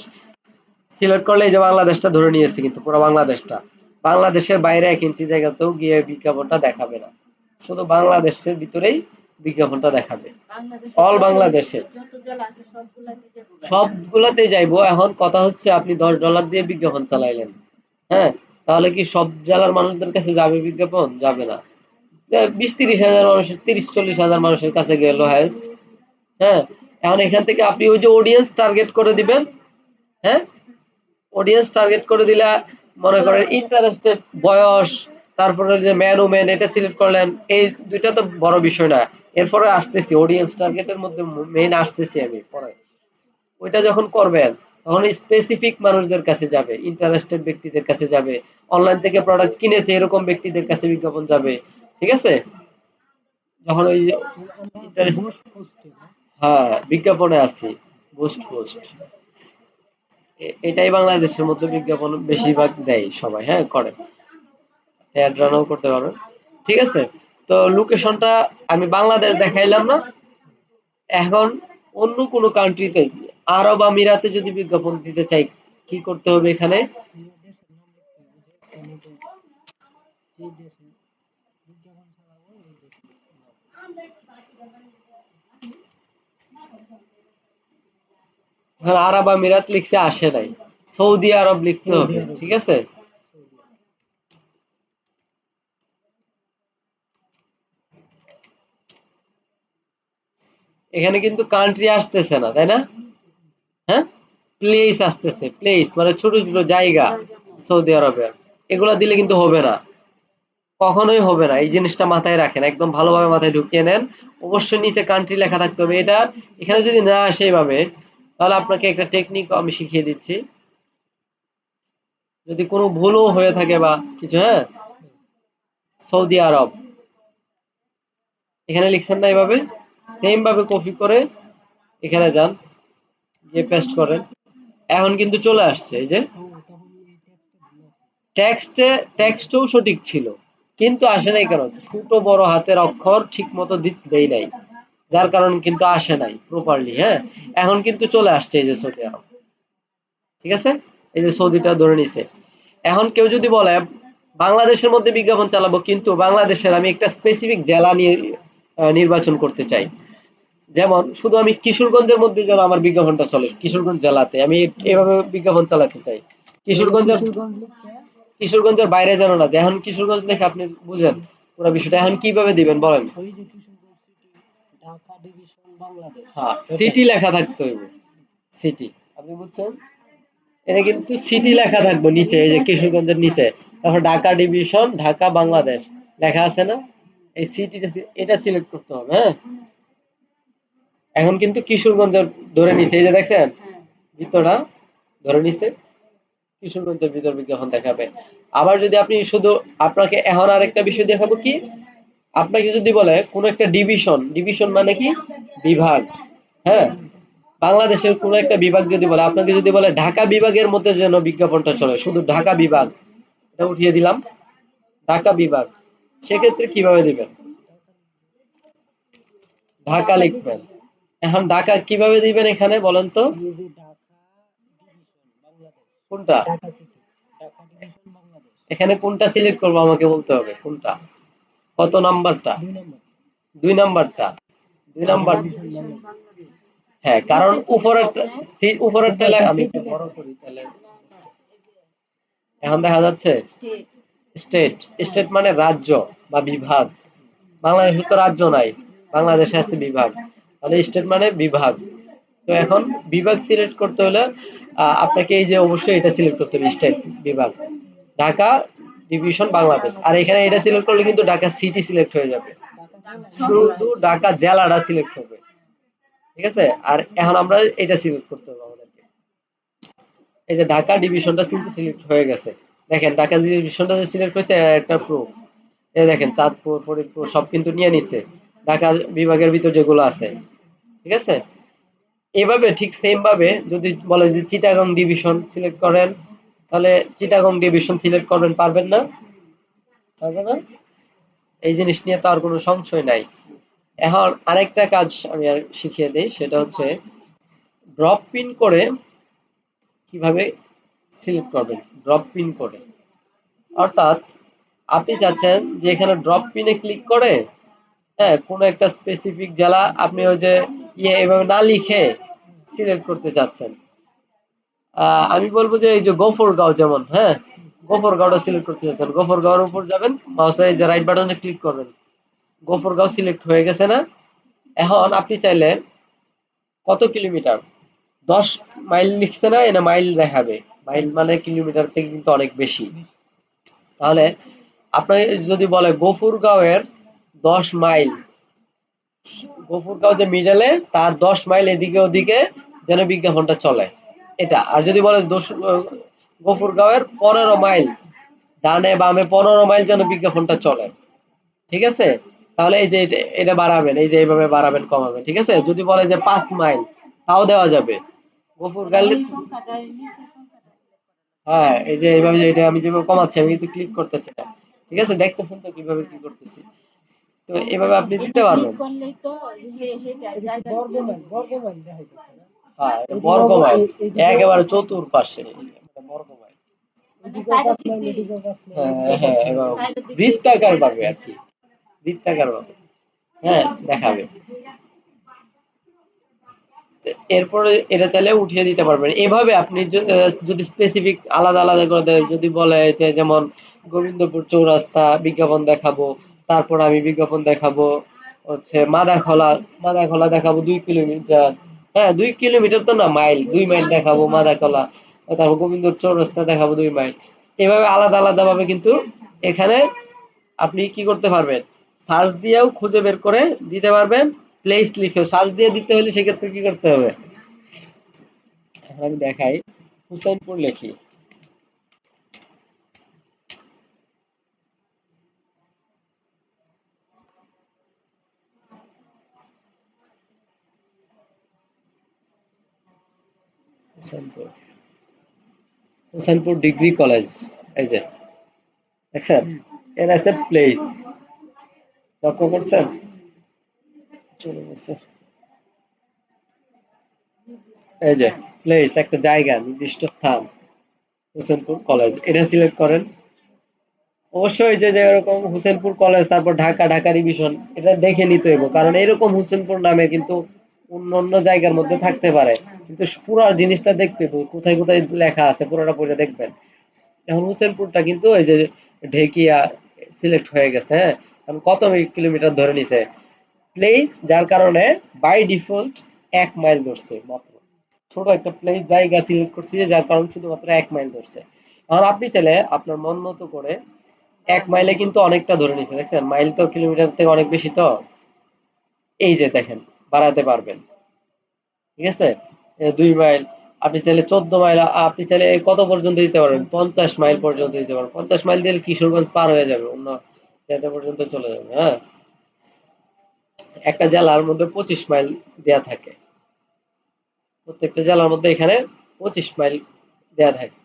সিলেক্ট করলে এই যে বাংলাদেশটা ধরে নিয়েছি, কিন্তু পুরো বাংলাদেশটা, বাংলাদেশের বাইরে 1 ইঞ্চি জায়গাতেও গিয়ে বিজ্ঞাপনটা দেখাবে না, শুধু বাংলাদেশের ভিতরেই বিজ্ঞাপনটা দেখাবে, বাংলাদেশে অল যত বাংলাদেশে। যত জেলা আছে সবগুলাতে যাবো গা। সবগুলাতে যাইবো। এখন কথা হচ্ছে আপনি $10 দিয়ে বিজ্ঞাপন চালাইলেন, হ্যাঁ, তাহলে কি সব জেলার মানুষদের কাছে যাবে বিজ্ঞাপন? যাবে না। 20-30 হাজার মানুষের, 30-40 হাজার মানুষের কাছে গেল হায়েস্ট। হ্যাঁ, এখন এখান থেকে আপনি ওই যে অডিয়েন্স টার্গেট করে দিবেন। হ্যাঁ, অডিয়েন্স টার্গেট করে দিলে মনে করেন ইন্টারেস্টেড, বয়স, তারপরে যে ম্যান ওমেন এটা সিলেক্ট করলেন, এই দুইটা তো বড় বিষয় না। এরপরে আসতেছি অডিয়েন্স টার্গেটের মধ্যে, মেইন আসতেছি আমি পরে। ওইটা যখন করবেন তখন স্পেসিফিক মানুষদের কাছে যাবে, ইন্টারেস্টেড ব্যক্তিদের কাছে যাবে, অনলাইন থেকে প্রোডাক্ট কিনেছে এরকম ব্যক্তিদের কাছে বিজ্ঞাপন যাবে। ঠিক আছে, যখন ওই যে হ্যাঁ বিজ্ঞাপনে আছি, বুস্ট পোস্ট, এটাই বাংলাদেশের মধ্যে বিজ্ঞাপন বেশিরভাগ দেয় সবাই, হ্যাঁ করে, অ্যাড রানও করতে পারবেন। ঠিক আছে, তো লোকেশনটা আমি বাংলাদেশ দেখাইলাম না, এখন অন্য কোনো কান্ট্রিতে, আরব আমিরাতে যদি বিজ্ঞাপন দিতে চাই কি করতে হবে এখানে? এখানে আরব আমিরাত লিখছে, আসে নাই, সৌদি আরব লিখতে হবে। ঠিক আছে, এখানে কিন্তু কান্ট্রি আসতেছে না, তাই না? হ্যাঁ, প্লেস আসতেছে, প্লেস মানে ছোট ছোট জায়গা, সৌদি আরবে। এগুলা দিলে কিন্তু হবে না, কখনোই হবে না। এই জিনিসটা মাথায় রাখেন, একদম ভালোভাবে মাথায় ঢুকিয়ে নেন। অবশ্যই নিচে কান্ট্রি লেখা থাকতে হবে। এটা এখানে যদি না আসে এইভাবে, তাহলে আপনাকে একটা টেকনিক আমি শিখিয়ে দিচ্ছি। যদি কোনো ভুলও হয়ে থাকে বা কিছু, হ্যাঁ, সৌদি আরব এখানে লিখছেন না, এইভাবে সেম ভাবে কপি করে এখানে যান, গিয়ে পেস্ট করেন। এখন কিন্তু চলে আসছে, এই যে টেক্সটে, টেক্সটও সঠিক ছিল, কিন্তু আসে নাই কেন? ছোট বড় হাতের অক্ষর ঠিক মতো দেই নাই, যার কারণে কিন্তু আসে নাই প্রপারলি। হ্যাঁ, এখন কিন্তু চলে আসছে, এই যে সৌদি আরব। ঠিক আছে, এই যে সৌদিটা ধরে নিছে। এখন কেউ যদি বলে বাংলাদেশের মধ্যে বিজ্ঞাপন চালাবো, কিন্তু বাংলাদেশের আমি একটা স্পেসিফিক জেলা নিয়ে নির্বাচন করতে চাই, যেমন শুধু আমি কিশোরগঞ্জের মধ্যে যেন আমার বিজ্ঞাপনটা চলে, কিশোরগঞ্জ জেলাতে আমি এভাবে বিজ্ঞাপন চালাতে চাই। কিশোরগঞ্জের, কিশোরগঞ্জের বাইরে যেন না, যে এখন কিশোরগঞ্জ লেখা আপনি বুঝেন পুরো বিষয়টা, এখন কিভাবে দিবেন বলেন? হ্যাঁ, সিটি লেখা থাকতে হইব, সিটি, আপনি বুঝছেন, এটা কিন্তু সিটি লেখা থাকবে নিচে, এই যে কিশোরগঞ্জের নিচে, তারপর ঢাকা ডিভিশন, ঢাকা বাংলাদেশ লেখা আছে না, এই সিটিটা, এটা সিলেক্ট করতে হবে। হ্যাঁ, এখন কিন্তু কিশোরগঞ্জের ধরে নিচে, এই যে দেখছেন ভিতরটা ধরে নিচে, কিশোরগঞ্জের ভিতর বিজ্ঞাপন দেখাবে। আবার যদি আপনি শুধু, আপনাকে এখন আরেকটা বিষয় দেখাবো কি, আপনাকে যদি বলে কোন একটা ডিভিশন, ডিভিশন মানে কি, বিভাগ, হ্যাঁ, বাংলাদেশের কোন একটা বিভাগ যদি বলে, আপনাকে যদি বলে ঢাকা বিভাগের মধ্যে যেন বিজ্ঞাপনটা চলে, শুধু ঢাকা বিভাগ, এটা উঠিয়ে দিলাম, ঢাকা বিভাগ, সেক্ষেত্রে কিভাবে দিবেন? ঢাকা লিখবেন। এখন ঢাকা কিভাবে দিবেন এখানে বলেন তো? কোনটা? এখানে কোনটা সিলেক্ট করবো আমাকে বলতে হবে, কোনটা, কত নাম্বারটা? 2 নাম্বারটা, 2 নাম্বার। ডিভিশন বাংলাদেশ। হ্যাঁ, কারণ নিচে কি লেখা উপরেরটা, আছে? উপরেরটা আমি একটু বড় করি তাহলে। না না, এই যে এখন দেখা যাচ্ছে স্টেট। স্টেট, স্টেট মানে রাজ্য বা বিভাগ। বাংলাদেশে তো রাজ্য নাই, বাংলাদেশে আছে বিভাগ, তাহলে স্টেট মানে বিভাগ। তো এখন বিভাগ সিলেক্ট করতে হলে আপনাকে এই যে অবশ্যই এটা সিলেক্ট করতে হবে, স্টেট বিভাগ, ঢাকা ডিভিশন বাংলাদেশ। আর এখানে এটা সিলেক্ট করলে কিন্তু ঢাকা সিটি সিলেক্ট হয়ে যাবে, শুধু ঢাকা জেলাটা সিলেক্ট হবে। ঠিক আছে, আর এখন আমরা এটা সিলেক্ট করতে হবে আমাদেরকে। এই যে ঢাকা ডিভিশনটা কিন্তু সিলেক্ট হয়ে গেছে, দেখেন ঢাকা ডিভিশনটা যে সিলেক্ট হয়েছে একটা প্রুফ। এই দেখেন চাঁদপুর, ফরিদপুর সব কিন্তু নিয়ে নিছে ঢাকা বিভাগের ভিতর যেগুলো আছে। ঠিক আছে, এভাবে ঠিক সেম ভাবে যদি বলে যে চিটাগং ডিভিশন সিলেক্ট করেন, তাহলে চিটাগং ডিভিশন সিলেক্ট করবেন, পারবেন না? পারবেন না? এই জিনিস নিয়ে তো আর কোনো সংশয় নাই। এখন আরেকটা কাজ আমি আর শিখিয়ে দিই, সেটা হচ্ছে ড্রপ পিন করে কিভাবে সিলেক্ট করবেন। ড্রপ পিন করে অর্থাৎ আপনি চাচ্ছেন যে এখানে ড্রপ পিনে ক্লিক করে, হ্যাঁ, কোনো একটা স্পেসিফিক জেলা আপনি ওই যে এভাবে না লিখে সিলেক্ট করতে চাচ্ছেন। আমি বলবো যে এই যে গফরগাঁও, যেমন হ্যাঁ, গফরগাঁওটা সিলেক্ট করতে চাচ্ছেন, গফরগাঁওর উপর যাবেন, মাউসের এই যে রাইট বাটনে ক্লিক করবেন, গফরগাঁও সিলেক্ট হয়ে গেছে না? এখন আপনি চাইলে কত কিলোমিটার, 10 মাইল লিখছে না, এটা মাইল দেখাবে, মাইল মানে কিলোমিটার থেকে কিন্তু অনেক বেশি। তাহলে আপনার যদি বলে গফুরগাঁওয়ের 10 মাইল, গফুরগাঁও যে মিডলে তার 10 মাইল এদিকে ওদিকে যেন বিজ্ঞাপনটা চলে, এটা। আর যদি বলে গফুরগাঁওয়ের 15 মাইল, ডানে বামে 15 মাইল যেন বিজ্ঞাপনটা চলে, ঠিক আছে? তাহলে এই যে এটা বাড়াবেন, এই যে এইভাবে বাড়াবেন কমাবেন, ঠিক আছে? যদি বলে যে 5 মাইল, তাও দেওয়া যাবে। গফুরগাঁও, ওই সংখ্যাটা নিচের সংখ্যাটা হ্যাঁ, এই যে এইভাবে, এটা আমি যেভাবে কমাচ্ছি, আমি কিন্তু ক্লিক করতেছি না, ঠিক আছে? দেখতেছেন তো কিভাবে কি করতেছি? তো এভাবে আপনি এটা দিতে ক্লিক পারবেন। করলেই তো জায়গাটা হ্যাঁ, এটা বর্গমাইল, একেবারে চতুর্পাশে বর্গমাইল। মানে সাইডের দিক দিয়ে হ্যাঁ হ্যাঁ, এবং সাইডের দিক দিয়ে একটু বৃত্তাকার দেখাবে। ভাবে আর কি, বৃত্তাকার ভাবে, হ্যাঁ, দেখাবে। এরপরে এটা চাইলে উঠিয়ে দিতে পারবেন। এভাবে আপনি যদি স্পেসিফিক আলাদা আলাদা করে দেয়, যদি বলে যে যেমন গোবিন্দপুর চৌরাস্তা বিজ্ঞাপন দেখাবো, তারপর আমি বিজ্ঞাপন দেখাবো হচ্ছে মাদাখলা, মাদাখলা দেখাবো 2 কিলোমিটার, হ্যাঁ 2 কিলোমিটার তো না, মাইল, 2 মাইল দেখাবো মাদাখলা, তারপর গোবিন্দপুর চৌরাস্তা দেখাবো 2 মাইল। এভাবে আলাদা আলাদা ভাবে কিন্তু এখানে আপনি কি করতে পারবেন, সার্চ দিয়েও খুঁজে বের করে দিতে পারবেন। প্লেস লিখেও সার্চ দিয়ে দিতে হলে সেক্ষেত্রে কি করতে হবে, এখন আমি দেখাই, হুসাইনপুর লিখি, হুসাইনপুর, হুসাইনপুর ডিগ্রি কলেজ, এই যে দেখছেন, এর আছে প্লেস, লক্ষ্য করছেন, চলে গেছে, নির্দিষ্ট এই যে স্থান। প্লেস একটা জায়গা, নির্দিষ্ট স্থান, হুসেনপুর কলেজ, এটা সিলেক্ট করেন। অবশ্যই যে এরকম হুসেনপুর কলেজ, তারপর ঢাকা, ঢাকা ডিভিশন, এটা দেখে নিতে হইব, কারণ এরকম হুসেনপুর নামে কিন্তু অন্য অন্য জায়গার মধ্যে থাকতে পারে, কিন্তু পুরো জিনিসটা দেখতে হবে, কোথায় কোথায় লেখা আছে পুরোটা পড়ে দেখবেন। এখন হুসেনপুরটা কিন্তু এই যে ঢেকিয়া সিলেক্ট হয়ে গেছে, হ্যাঁ, এখন কত কিলোমিটার ধরে নিছে প্লেস, যার কারণে বাই ডিফল্ট 1 মাইল ধরছে মাত্র, ছোট একটা প্লেস জায়গা সিলেক্ট করছি, যার কারণে শুধুমাত্র 1 মাইল ধরছে। এখন আপনি চাইলে আপনার মন মতো করে 1 মাইলে কিন্তু অনেকটা ধরে নিচ্ছে, দেখছেন, মাইল তো কিলোমিটার থেকে অনেক বেশি, তো এই যে দেখেন বাড়াতে পারবেন, ঠিক আছে? 2 মাইল, আপনি চাইলে 14 মাইল, আপনি চাইলে কত পর্যন্ত দিতে পারবেন, 50 মাইল পর্যন্ত দিতে পারবেন, 50 মাইল দিলে কিশোরগঞ্জ পার হয়ে যাবে, অন্য জায়গা পর্যন্ত চলে যাবে, হ্যাঁ। একটা জেলার মধ্যে 25 মাইল দেয়া থাকে, প্রত্যেকটা জেলার মধ্যে এখানে 25 মাইল দেয়া থাকে,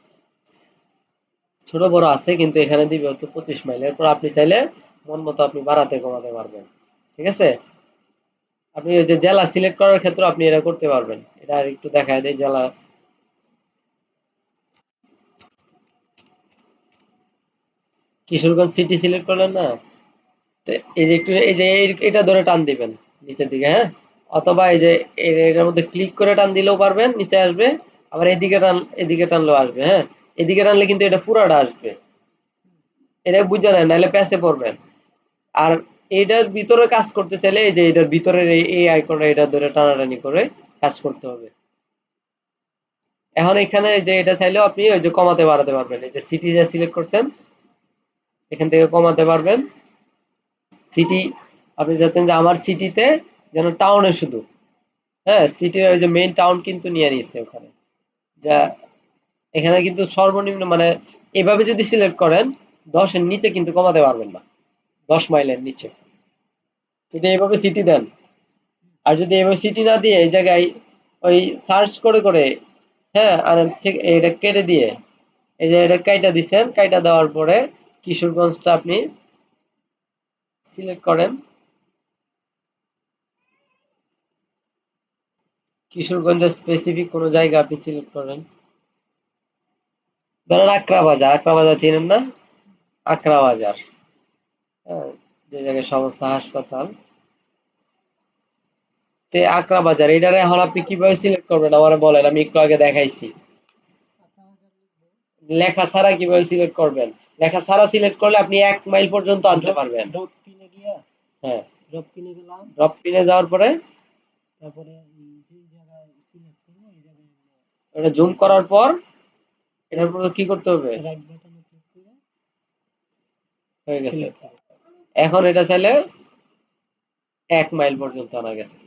ছোট বড় আছে, কিন্তু এখানে দিবে হচ্ছে 25 মাইল। এরপর আপনি চাইলে মন মতো আপনি বাড়াতে কমাতে পারবেন, ঠিক আছে? আপনি ওই যে জেলা সিলেক্ট করার ক্ষেত্রে আপনি এটা করতে পারবেন। এটা আর একটু দেখায় দেয় জেলা, কিশোরগঞ্জ সিটি সিলেক্ট করলেন না, তো এই যে একটু এই যে এটা ধরে টান দিবেন নিচের দিকে, হ্যাঁ, অথবা এই যে এটার মধ্যে ক্লিক করে টান দিলেও পারবেন, নিচে আসবে, আবার এদিকে টান, এদিকে টানলেও আসবে, হ্যাঁ, এদিকে টানলে কিন্তু এটা পুরাটা আসবে, এটা বুঝে নেন, নাহলে প্যাসে পড়বেন। আর এটার ভিতরে কাজ করতে চাইলে এই যে এটার ভিতরের এই আইকনটা, এটা ধরে টানাটানি করে কাজ করতে হবে। এখন এখানে যে এটা চাইলেও আপনি ওই যে কমাতে বাড়াতে পারবেন, এই যে সিটি যে সিলেক্ট করছেন, এখান থেকে কমাতে পারবেন। সিটি, আপনি চাচ্ছেন যে আমার সিটিতে যেন টাউনে শুধু, হ্যাঁ, সিটির ওই যে মেইন টাউন কিন্তু নিয়ে নিচ্ছে ওখানে, যা এখানে কিন্তু সর্বনিম্ন মানে এভাবে যদি সিলেক্ট করেন 10-এর নিচে কিন্তু কমাতে পারবেন না, 10 মাইলের নিচে যদি এইভাবে সিটি দেন। আর যদি এভাবে সিটি না দিয়ে এই জায়গায় ওই সার্চ করে করে, হ্যাঁ, আর এটা কেটে দিয়ে, এই যে এটা কাইটা দিচ্ছেন, কাইটা দেওয়ার পরে কিশোরগঞ্জটা আপনি সিলেক্ট করেন, কিশোরগঞ্জের স্পেসিফিক কোনো জায়গা আপনি সিলেক্ট করেন, ধরেন আকরা বাজার, আকরা বাজার চিনেন না? আকরা বাজার, হ্যাঁ, যে জায়গায় সমস্ত হাসপাতাল, তে আকরা বাজার এটারে এখন আপনি কিভাবে সিলেক্ট করবেন আমার বলেন, আমি একটু আগে দেখাইছি। লেখা ছাড়া কিভাবে সিলেক্ট করবেন? লেখা ছাড়া সিলেক্ট করলে আপনি 1 মাইল পর্যন্ত আনতে পারবেন। ড্রপ পিনে গিয়া হ্যাঁ, ড্রপ পিনে গেলাম, ড্রপ পিনে যাওয়ার পরে তারপরে যে জায়গায় সিলেক্ট করবো এই জায়গায় এটা জুম করার পর এটার পর কি করতে হবে? রাইট বাটনে ক্লিক করে হয়ে গেছে। সিলেক্ট করব। এখন এটা চাইলে 1 মাইল পর্যন্ত আনা গেছে।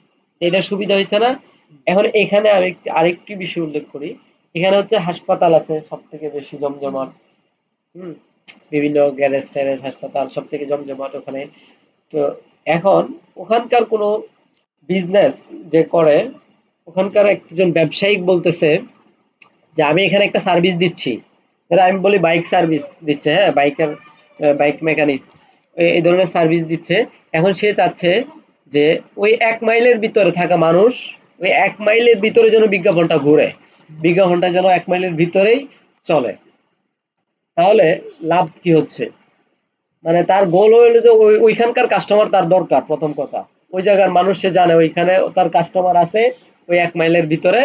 এটা সুবিধা হয়েছে না? এখন এখানে আরেকটি বিষয় উল্লেখ করি। এখানে হচ্ছে হাসপাতাল আছে সব থেকে বেশি জমজমাট। হুম, বিভিন্ন গ্যারেজ ট্যারেজ হাসপাতাল সব থেকে জমজমাট ওখানে। তো এখন ওখানকার কোনো বিজনেস যে করে, ওখানকার একজন ব্যবসায়িক বলতেছে যে আমি এখানে একটা সার্ভিস দিচ্ছি, ধরো আমি বলি বাইক সার্ভিস দিচ্ছে, হ্যাঁ, বাইক মেকানিক্স এই ধরনের সার্ভিস দিচ্ছে। এখন সে চাচ্ছে যে ওই 1 মাইলের ভিতরে থাকা মানুষ, ওই 1 মাইলের ভিতরে যেন বিজ্ঞাপনটা ঘুরে, বিজ্ঞাপনটা যেন 1 মাইলের ভিতরেই চলে। তাহলে লাভ কি হচ্ছে? মানে তার গোল হলো যে ওইখানকার কাস্টমার তার দরকার, প্রথম কথা। ওই জায়গার মানুষ সে জানে ওইখানে তার কাস্টমার আছে, ওই 1 মাইলের ভিতরে,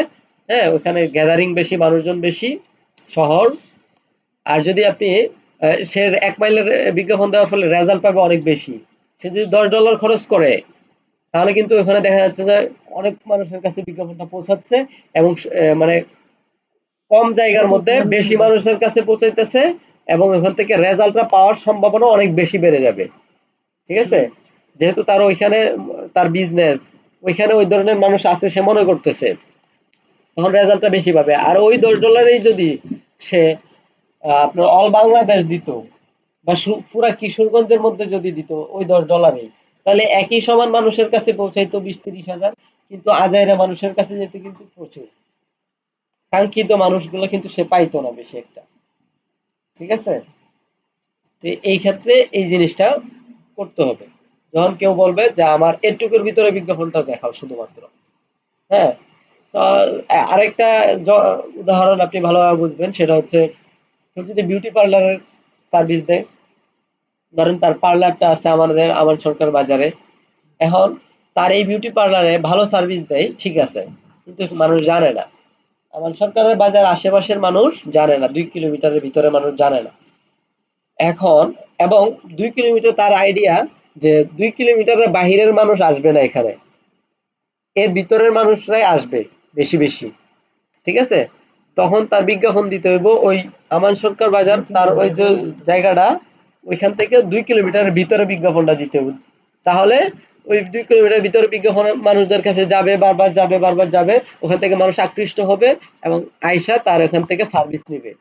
হ্যাঁ, ওইখানে গ্যাদারিং বেশি, মানুষজন বেশি, শহর। আর যদি আপনি সে 1 মাইলের বিজ্ঞাপন দেওয়ার ফলে রেজাল্ট পাবে অনেক বেশি। সে যদি $10 খরচ করে তাহলে কিন্তু ওখানে দেখা যাচ্ছে যে অনেক মানুষের কাছে বিজ্ঞাপনটা পৌঁছাচ্ছে এবং মানে কম জায়গার মধ্যে বেশি মানুষের কাছে পৌঁছাইতেছে এবং ওখান থেকে রেজাল্টটা পাওয়ার সম্ভাবনা অনেক বেশি বেড়ে যাবে। ঠিক আছে? যেহেতু তার ওইখানে তার বিজনেস, ওইখানে ওই ধরনের মানুষ আছে সে মনে করতেছে, তখন রেজাল্টটা বেশি পাবে। আর ওই $10 যদি সে আপনার অল বাংলাদেশ দিত বা পুরা কিশোরগঞ্জের মধ্যে যদি দিত ওই $10, তাহলে একই সমান মানুষের কাছে পৌঁছাইতো 20-30 হাজার, কিন্তু আজাইরা মানুষের কাছে যেত কিন্তু প্রচুর, কাঙ্ক্ষিত মানুষগুলো কিন্তু সে পাইতো না বেশি একটা। ঠিক আছে? তো এই ক্ষেত্রে এই জিনিসটা করতে হবে। যখন কেউ বলবে যে আমার এটুকুর ভিতরে বিজ্ঞাপনটা দেখাও শুধুমাত্র, হ্যাঁ, তো আরেকটা উদাহরণ আপনি ভালোভাবে বুঝবেন, সেটা হচ্ছে কেউ যদি বিউটি পার্লারের সার্ভিস দেয়, ধরেন তার পার্লারটা আছে আমাদের আমার সরকার বাজারে। এখন তার এই বিউটি পার্লারে ভালো সার্ভিস দেয়, ঠিক আছে, কিন্তু মানুষ জানে না। আমার সরকারের বাজার আশেপাশের মানুষ জানে না, 2 কিলোমিটারের ভিতরে মানুষ জানে না। এখন এবং 2 কিলোমিটার তার আইডিয়া যে 2 কিলোমিটারের বাহিরের মানুষ আসবে না এখানে, এর ভিতরের মানুষরাই আসবে বেশি বেশি। ঠিক আছে? তখন তার বিজ্ঞাপন দিতে হইব ওই আমান সরকার বাজার, তার ওই যে জায়গাটা, ওইখান থেকে 2 কিলোমিটারের ভিতরে বিজ্ঞাপনটা দিতে হবে। তাহলে ওই 2 কিলোমিটার ভিতরে বিজ্ঞাপন মানুষদের কাছে যাবে, বারবার যাবে, বারবার যাবে, ওখান থেকে মানুষ আকৃষ্ট হবে এবং আয়সা তার ওখান থেকে সার্ভিস নিবে।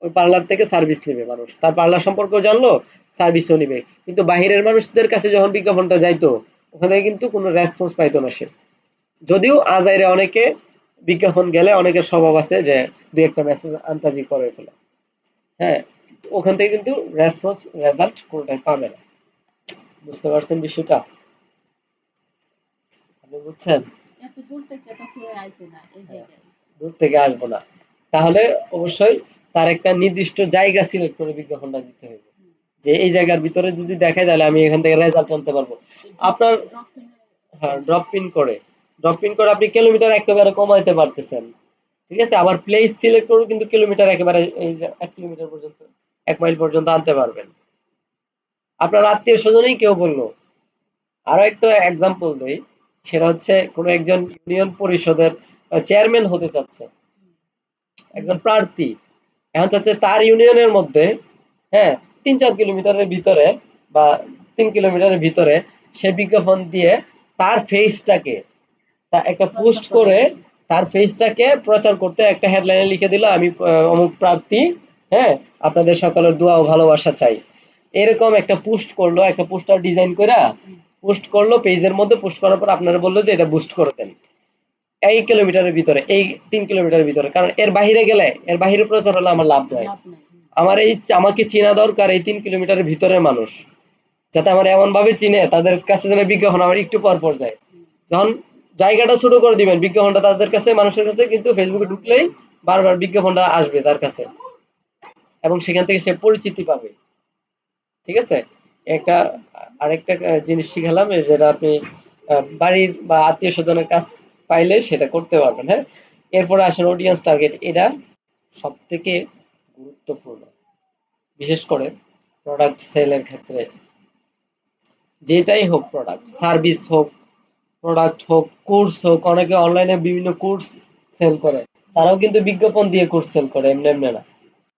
ওই পার্লার থেকে সার্ভিস নিবে মানুষ, তার পার্লার সম্পর্কেও জানলো, সার্ভিসও নিবে। কিন্তু বাহিরের মানুষদের কাছে যখন বিজ্ঞাপনটা যাইতো, ওখানে কিন্তু কোনো রেসপন্স পাইতো না সে। যদিও আজাইরে অনেকে বিজ্ঞাপন গেলে অনেকের স্বভাব আছে যে দুই একটা মেসেজ আন্তাজি করে ফেলে, হ্যাঁ, ওখান থেকে কিন্তু রেসপন্স রেজাল্ট কোনোটাই পাবে না। বুঝতে পারছেন বিষয়টা? আপনি বুঝছেন? এত দূর থেকে তো কেউ আসবে না এই হ্যাঁ, জায়গায়। দূর থেকে আসবো না। তাহলে অবশ্যই তার একটা নির্দিষ্ট জায়গা সিলেক্ট করে বিজ্ঞাপনটা দিতে হবে, যে এই জায়গার ভিতরে যদি দেখায় তাহলে আমি এখান থেকে রেজাল্ট আনতে পারবো। আপনার হ্যাঁ, ড্রপ পিন করে আপনি কিলোমিটার একেবারে কমাইতে পারতেছেন। ঠিক আছে? আবার প্লেস সিলেক্ট করে কিন্তু কিলোমিটার একেবারে এই যে 1 কিলোমিটার পর্যন্ত, 1 মাইল পর্যন্ত আনতে পারবেন। আপনার আত্মীয় স্বজনই কেউ বললো, আরো একটা এক্সাম্পল দেই, সেটা হচ্ছে কোনো একজন ইউনিয়ন পরিষদের চেয়ারম্যান হতে চাচ্ছে, একজন প্রার্থী। এখন চাচ্ছে তার ইউনিয়নের মধ্যে, হ্যাঁ, 3-4 কিলোমিটারের ভিতরে বা 3 কিলোমিটারের ভিতরে সে বিজ্ঞাপন দিয়ে তার ফেসটাকে একটা পোস্ট করে তার ফেসটাকে প্রচার করতে একটা হেডলাইনে লিখে দিল, আমি অমুক প্রার্থী, হ্যাঁ, আপনাদের সকলের দোয়া ও ভালোবাসা চাই। এরকম একটা পোস্ট করলো, একটা পোস্টার ডিজাইন করে পোস্ট করলো, পেজের মধ্যে পোস্ট করার পর আপনারা বললো যে এটা বুস্ট করে দেন এই কিলোমিটারের ভিতরে, এই 3 কিলোমিটারের ভিতরে, কারণ এর বাহিরে গেলে, এর বাহিরে প্রচার হলে আমার লাভ নাই। লাভ নাই। আমার এই আমাকে চেনা দরকার এই 3 কিলোমিটারের ভিতরের মানুষ, যাতে আমার এমন ভাবে চিনে তাদের কাছে যেন বিজ্ঞাপন আমার একটু পর পর যায়। যখন জায়গাটা ছোট করে দিবেন বিজ্ঞাপনটা তাদের কাছে মানুষের কাছে, কিন্তু ফেসবুকে ঢুকলেই বারবার বিজ্ঞাপনটা আসবে তার কাছে এবং সেখান থেকে সে পরিচিতি পাবে। ঠিক আছে? একটা আরেকটা জিনিস শিখালাম যেটা আপনি বাড়ির বা আত্মীয় স্বজনের কাছ পাইলে সেটা করতে পারবেন। হ্যাঁ, এরপরে আসেন অডিয়েন্স টার্গেট। এটা সব থেকে গুরুত্বপূর্ণ, বিশেষ করে প্রোডাক্ট সেলের ক্ষেত্রে। যেটাই হোক, প্রোডাক্ট সার্ভিস হোক, প্রোডাক্ট হোক, কোর্স হোক, অনেকে অনলাইনে বিভিন্ন কোর্স সেল করে, তারাও কিন্তু বিজ্ঞাপন দিয়ে কোর্স সেল করে, এমনি এমনি না।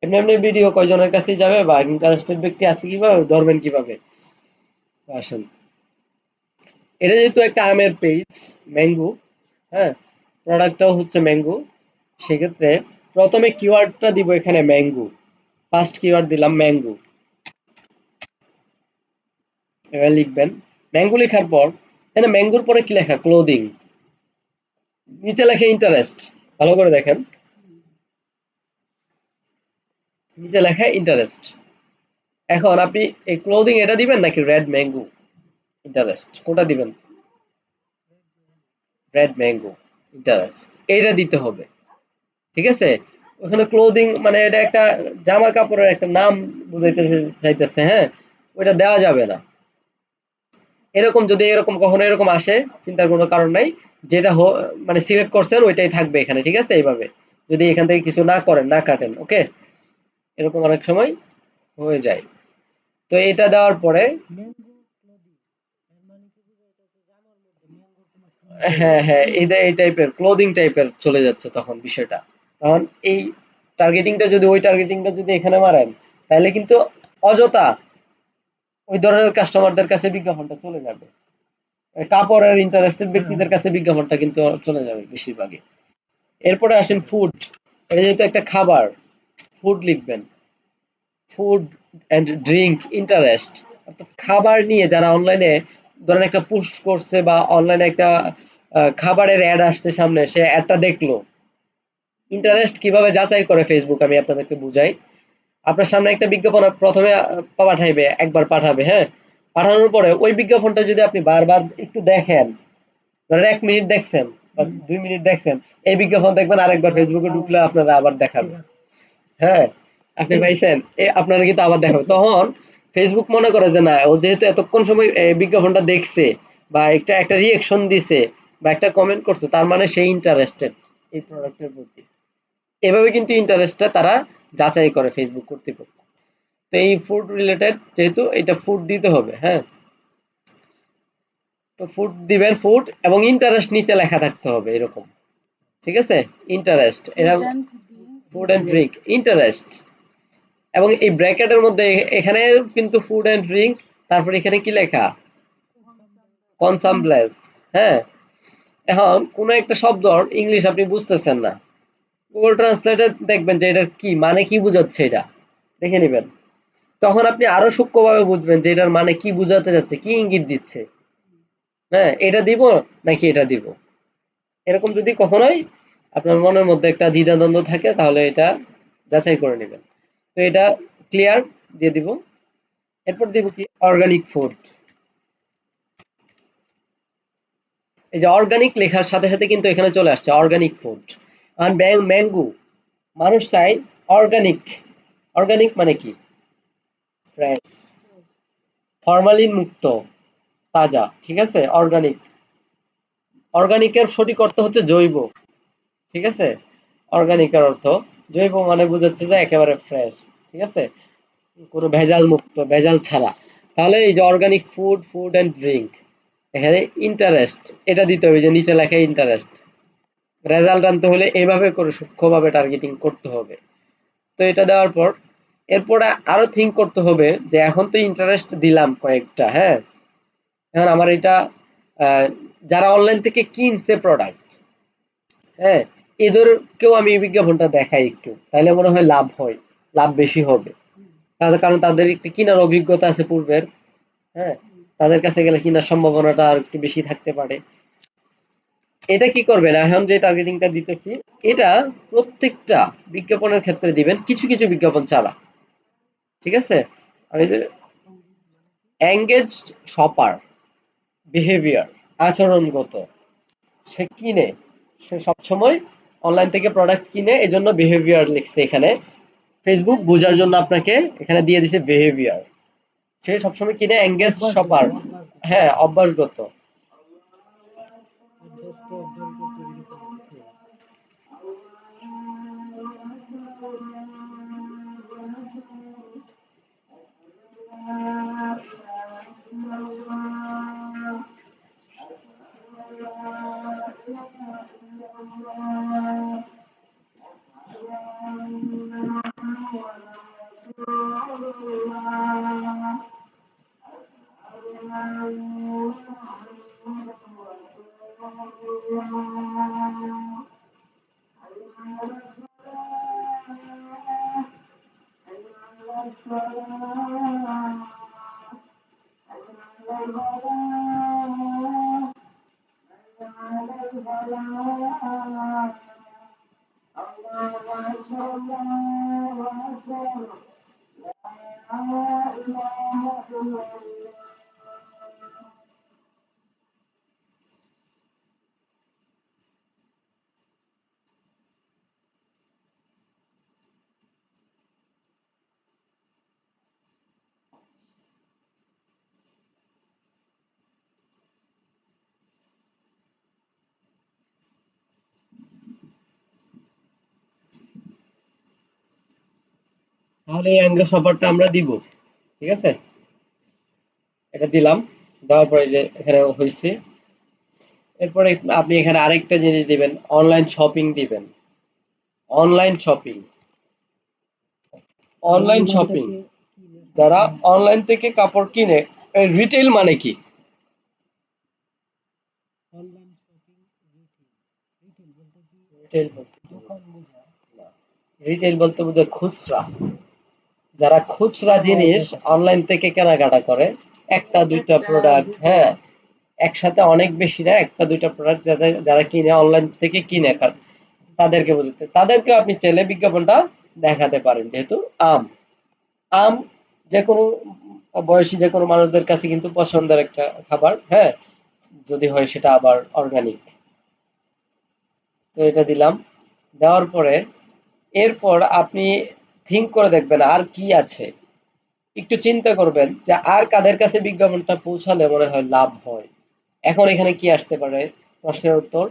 এমনি এমনি ভিডিও কয়জনের কাছেই যাবে, বা ইন্টারেস্টেড ব্যক্তি আছে কিভাবে ধরবেন কিভাবে? আসেন, এটা যেহেতু একটা আমের পেজ, ম্যাঙ্গো, হ্যাঁ, প্রোডাক্টটাও হচ্ছে ম্যাঙ্গো, সেক্ষেত্রে প্রথমে কিওয়ার্ডটা দিব এখানে ম্যাঙ্গো। ফার্স্ট কিওয়ার্ড দিলাম ম্যাঙ্গো। এবার লিখবেন ম্যাঙ্গো। লেখার পর এখানে ম্যাঙ্গোর পরে কি লেখা? ক্লোদিং। নিচে লেখা ইন্টারেস্ট। ভালো করে দেখেন, নিচে লেখা ইন্টারেস্ট। এখন আপনি এই ক্লোদিং এটা দিবেন নাকি রেড ম্যাঙ্গো ইন্টারেস্ট, কোনটা দিবেন? রেড ম্যাঙ্গো ইন্টারেস্ট এইটা দিতে হবে। ঠিক আছে? ওখানে ক্লোদিং মানে এটা একটা জামা কাপড়ের একটা নাম বুঝাইতে চাইতেছে, হ্যাঁ, ওইটা দেওয়া যাবে না। এরকম যদি এরকম কখনো এরকম আসে, চিন্তার কোনো কারণ নাই। যেটা মানে সিলেক্ট করছেন ওইটাই থাকবে এখানে। ঠিক আছে? এইভাবে যদি এখান থেকে কিছু না করেন, না কাটেন, ওকে, এরকম অনেক সময় হয়ে যায়। তো এটা দেওয়ার পরে ম্যাঙ্গো ক্লোদিং এর মানে কি বুঝাইতেছে যে আমার মধ্যে ম্যাঙ্গোর কোনো print হ্যাঁ, আছে? হ্যাঁ, এই টাইপের ক্লোদিং টাইপের চলে যাচ্ছে তখন বিষয়টা। তখন এই টার্গেটিংটা যদি ওই টার্গেটিংটা যদি এখানে মারেন, তাহলে কিন্তু অযথা ওই ধরনের কাস্টমারদের কাছে বিজ্ঞাপনটা চলে যাবে। কাপড়ের ইন্টারেস্টেড ব্যক্তিদের কাছে বিজ্ঞাপনটা কিন্তু চলে যাবে বেশিরভাগই। এরপরে আসেন ফুড। এটা যেহেতু একটা খাবার, ফুড লিখবেন। ফুড অ্যান্ড ড্রিঙ্ক ইন্টারেস্ট, অর্থাৎ খাবার নিয়ে যারা অনলাইনে ধরেন একটা পুশ করছে বা অনলাইনে একটা খাবারের অ্যাড আসছে সামনে, সে অ্যাডটা দেখলো। ইন্টারেস্ট কিভাবে যাচাই করে ফেসবুক আমি আপনাদেরকে বুঝাই। আপনার সামনে একটা বিজ্ঞাপন প্রথমে পাঠাইবে, একবার পাঠাবে, হ্যাঁ, পাঠানোর পরে ওই বিজ্ঞাপনটা যদি আপনি বারবার একটু দেখেন, ধরেন ১ মিনিট দেখছেন বা ২ মিনিট দেখছেন, এই বিজ্ঞাপন দেখবেন আরেকবার ফেসবুকে ঢুকলে আপনারা আবার দেখাবে। হ্যাঁ, আপনি পাইছেন, আপনারা কিন্তু আবার দেখাবে। তখন ফেসবুক মনে করে যে না, ও যেহেতু এতক্ষণ সময় বিজ্ঞাপনটা দেখছে বা একটা একটা রিয়েকশন দিছে বা একটা কমেন্ট করছে, তার মানে সে ইন্টারেস্টেড এই প্রোডাক্টের প্রতি। এভাবে কিন্তু ইন্টারেস্টটা তারা যাচাই করে ফেসবুক কর্তৃপক্ষ। তো এই ফুড রিলেটেড যেহেতু এটা ফুড দিতে হবে, হ্যাঁ, তো ফুড দিবেন, ফুড এবং ইন্টারেস্ট নিচে লেখা থাকতে হবে এরকম। ঠিক আছে? ইন্টারেস্ট, এরা food and drink food and drink interest, এবং এই ব্র্যাকেটের মধ্যে এখানে কিন্তু ফুড এন্ড ড্রিঙ্ক, তারপর এখানে কি লেখা? কনসামপ্লেস। হ্যাঁ, এখন কোন একটা শব্দ ইংলিশ আপনি বুঝতেছেন না, গুগল ট্রান্সলেটে দেখবেন যে এটা কি মানে, কি বোঝাচ্ছে, এটা দেখে নেবেন। তখন আপনি আরো সূক্ষ্মভাবে বুঝবেন যে এটার মানে কি বোঝাতে যাচ্ছে, কি ইঙ্গিত দিচ্ছে। হ্যাঁ, এটা দিব নাকি এটা দিব, এরকম যদি কখনোই আপনার মনের মধ্যে একটা দ্বিধাদ্বন্দ্ব থাকে, তাহলে এটা যাচাই করে নেবেন। তো এটা ক্লিয়ার দিয়ে দিব। এরপর দিব কি? Organic food. এই যে অর্গানিক লেখার সাথে সাথে কিন্তু এখানে চলে আসছে অর্গানিক ফুড। আর ম্যাঙ্গো, মানুষ চাই অর্গানিক। অর্গানিক মানে কি? ফ্রেশ, ফরমালিন মুক্ত, তাজা। ঠিক আছে? অর্গানিক, অর্গানিকের সঠিক অর্থ হচ্ছে জৈব। ঠিক আছে? অর্গানিকের অর্থ জৈব, মানে বোঝাচ্ছে যে একেবারে ফ্রেশ। ঠিক আছে? কোনো ভেজাল মুক্ত, ভেজাল ছাড়া। তাহলে এই যে organic food, food and drink, এখানে ইন্টারেস্ট এটা দিতে হবে, যে নিচে লেখা ইন্টারেস্ট। রেজাল্ট আনতে হলে এভাবে করে সূক্ষ্মভাবে টার্গেটিং করতে হবে। তো এটা দেওয়ার পর এরপরে আরো থিঙ্ক করতে হবে যে এখন তো ইন্টারেস্ট দিলাম কয়েকটা, হ্যাঁ, এখন আমার এটা যারা অনলাইন থেকে কিনছে প্রোডাক্ট, হ্যাঁ, এদেরকেও আমি এই বিজ্ঞাপনটা দেখাই একটু, তাহলে মনে হয় লাভ হয়, লাভ বেশি হবে। কারণ তাদের একটু কেনার অভিজ্ঞতা আছে পূর্বের, হ্যাঁ, তাদের কাছে গেলে কেনার সম্ভাবনাটা আর একটু বেশি থাকতে পারে। এটা কি করবেন, এখন যে টার্গেটিংটা দিতেছি, এটা প্রত্যেকটা বিজ্ঞাপনের ক্ষেত্রে দিবেন, কিছু কিছু বিজ্ঞাপন ছাড়া। ঠিক আছে? আমি যে এঙ্গেজড শপার, বিহেভিয়ার, আচরণগত, সে কিনে, সে সবসময় অনলাইন থেকে প্রোডাক্ট কিনে, এজন্য বিহেভিয়ার লিখছে এখানে। ফেসবুক বোঝার জন্য আপনাকে এখানে দিয়ে দিছে বিহেভিয়ার। সে সবসময় কিনে, এঙ্গেজড অভ্যাসগত শপার, অভ্যাসগত হ্যাঁ অভ্যাসগত। অভ্যাসগত এরকম কিছু। তাহলে এই এঙ্গেজ শপারটা আমরা দিব, ঠিক আছে? এটা দিলাম, দেওয়ার পরে যে এখানে হয়েছে। এরপরে আপনি এখানে আরেকটা জিনিস দিবেন, অনলাইন শপিং দিবেন। Online shopping, online online shopping, থেকে কিনে যারা অনলাইন থেকে কাপড় কিনে। রিটেল মানে কি? Online shopping retail. রিটেল বলতে কি রিটেল বলতে দোকান বোঝায়? রিটেল বলতে বোঝায় খুচরা। যারা খুচরা জিনিস অনলাইন থেকে কেনাকাটা করে, একটা দুইটা একটা প্রোডাক্ট, দুটো হ্যাঁ একসাথে অনেক বেশি না, একটা দুইটা প্রোডাক্ট যারা কিনে অনলাইন থেকে কিনে তাদেরকে বোঝাতে, তাদেরকে আপনি চাইলে বিজ্ঞাপনটা দেখাতে পারেন। যেহেতু আম, আম যে কোনো বয়সী যে কোনো মানুষদের কাছে কিন্তু পছন্দের একটা খাবার, হ্যাঁ যদি হয় সেটা আবার অর্গানিক। তো এটা দিলাম, দেওয়ার পরে এরপর আপনি থিঙ্ক করে দেখবেন আর কি আছে। একটু চিন্তা করবেন যে আর কাদের কাছে বিজ্ঞাপনটা পৌঁছালে মনে হয় লাভ হয়। এখন এখানে কি আসতে পারে? প্রশ্নের উত্তর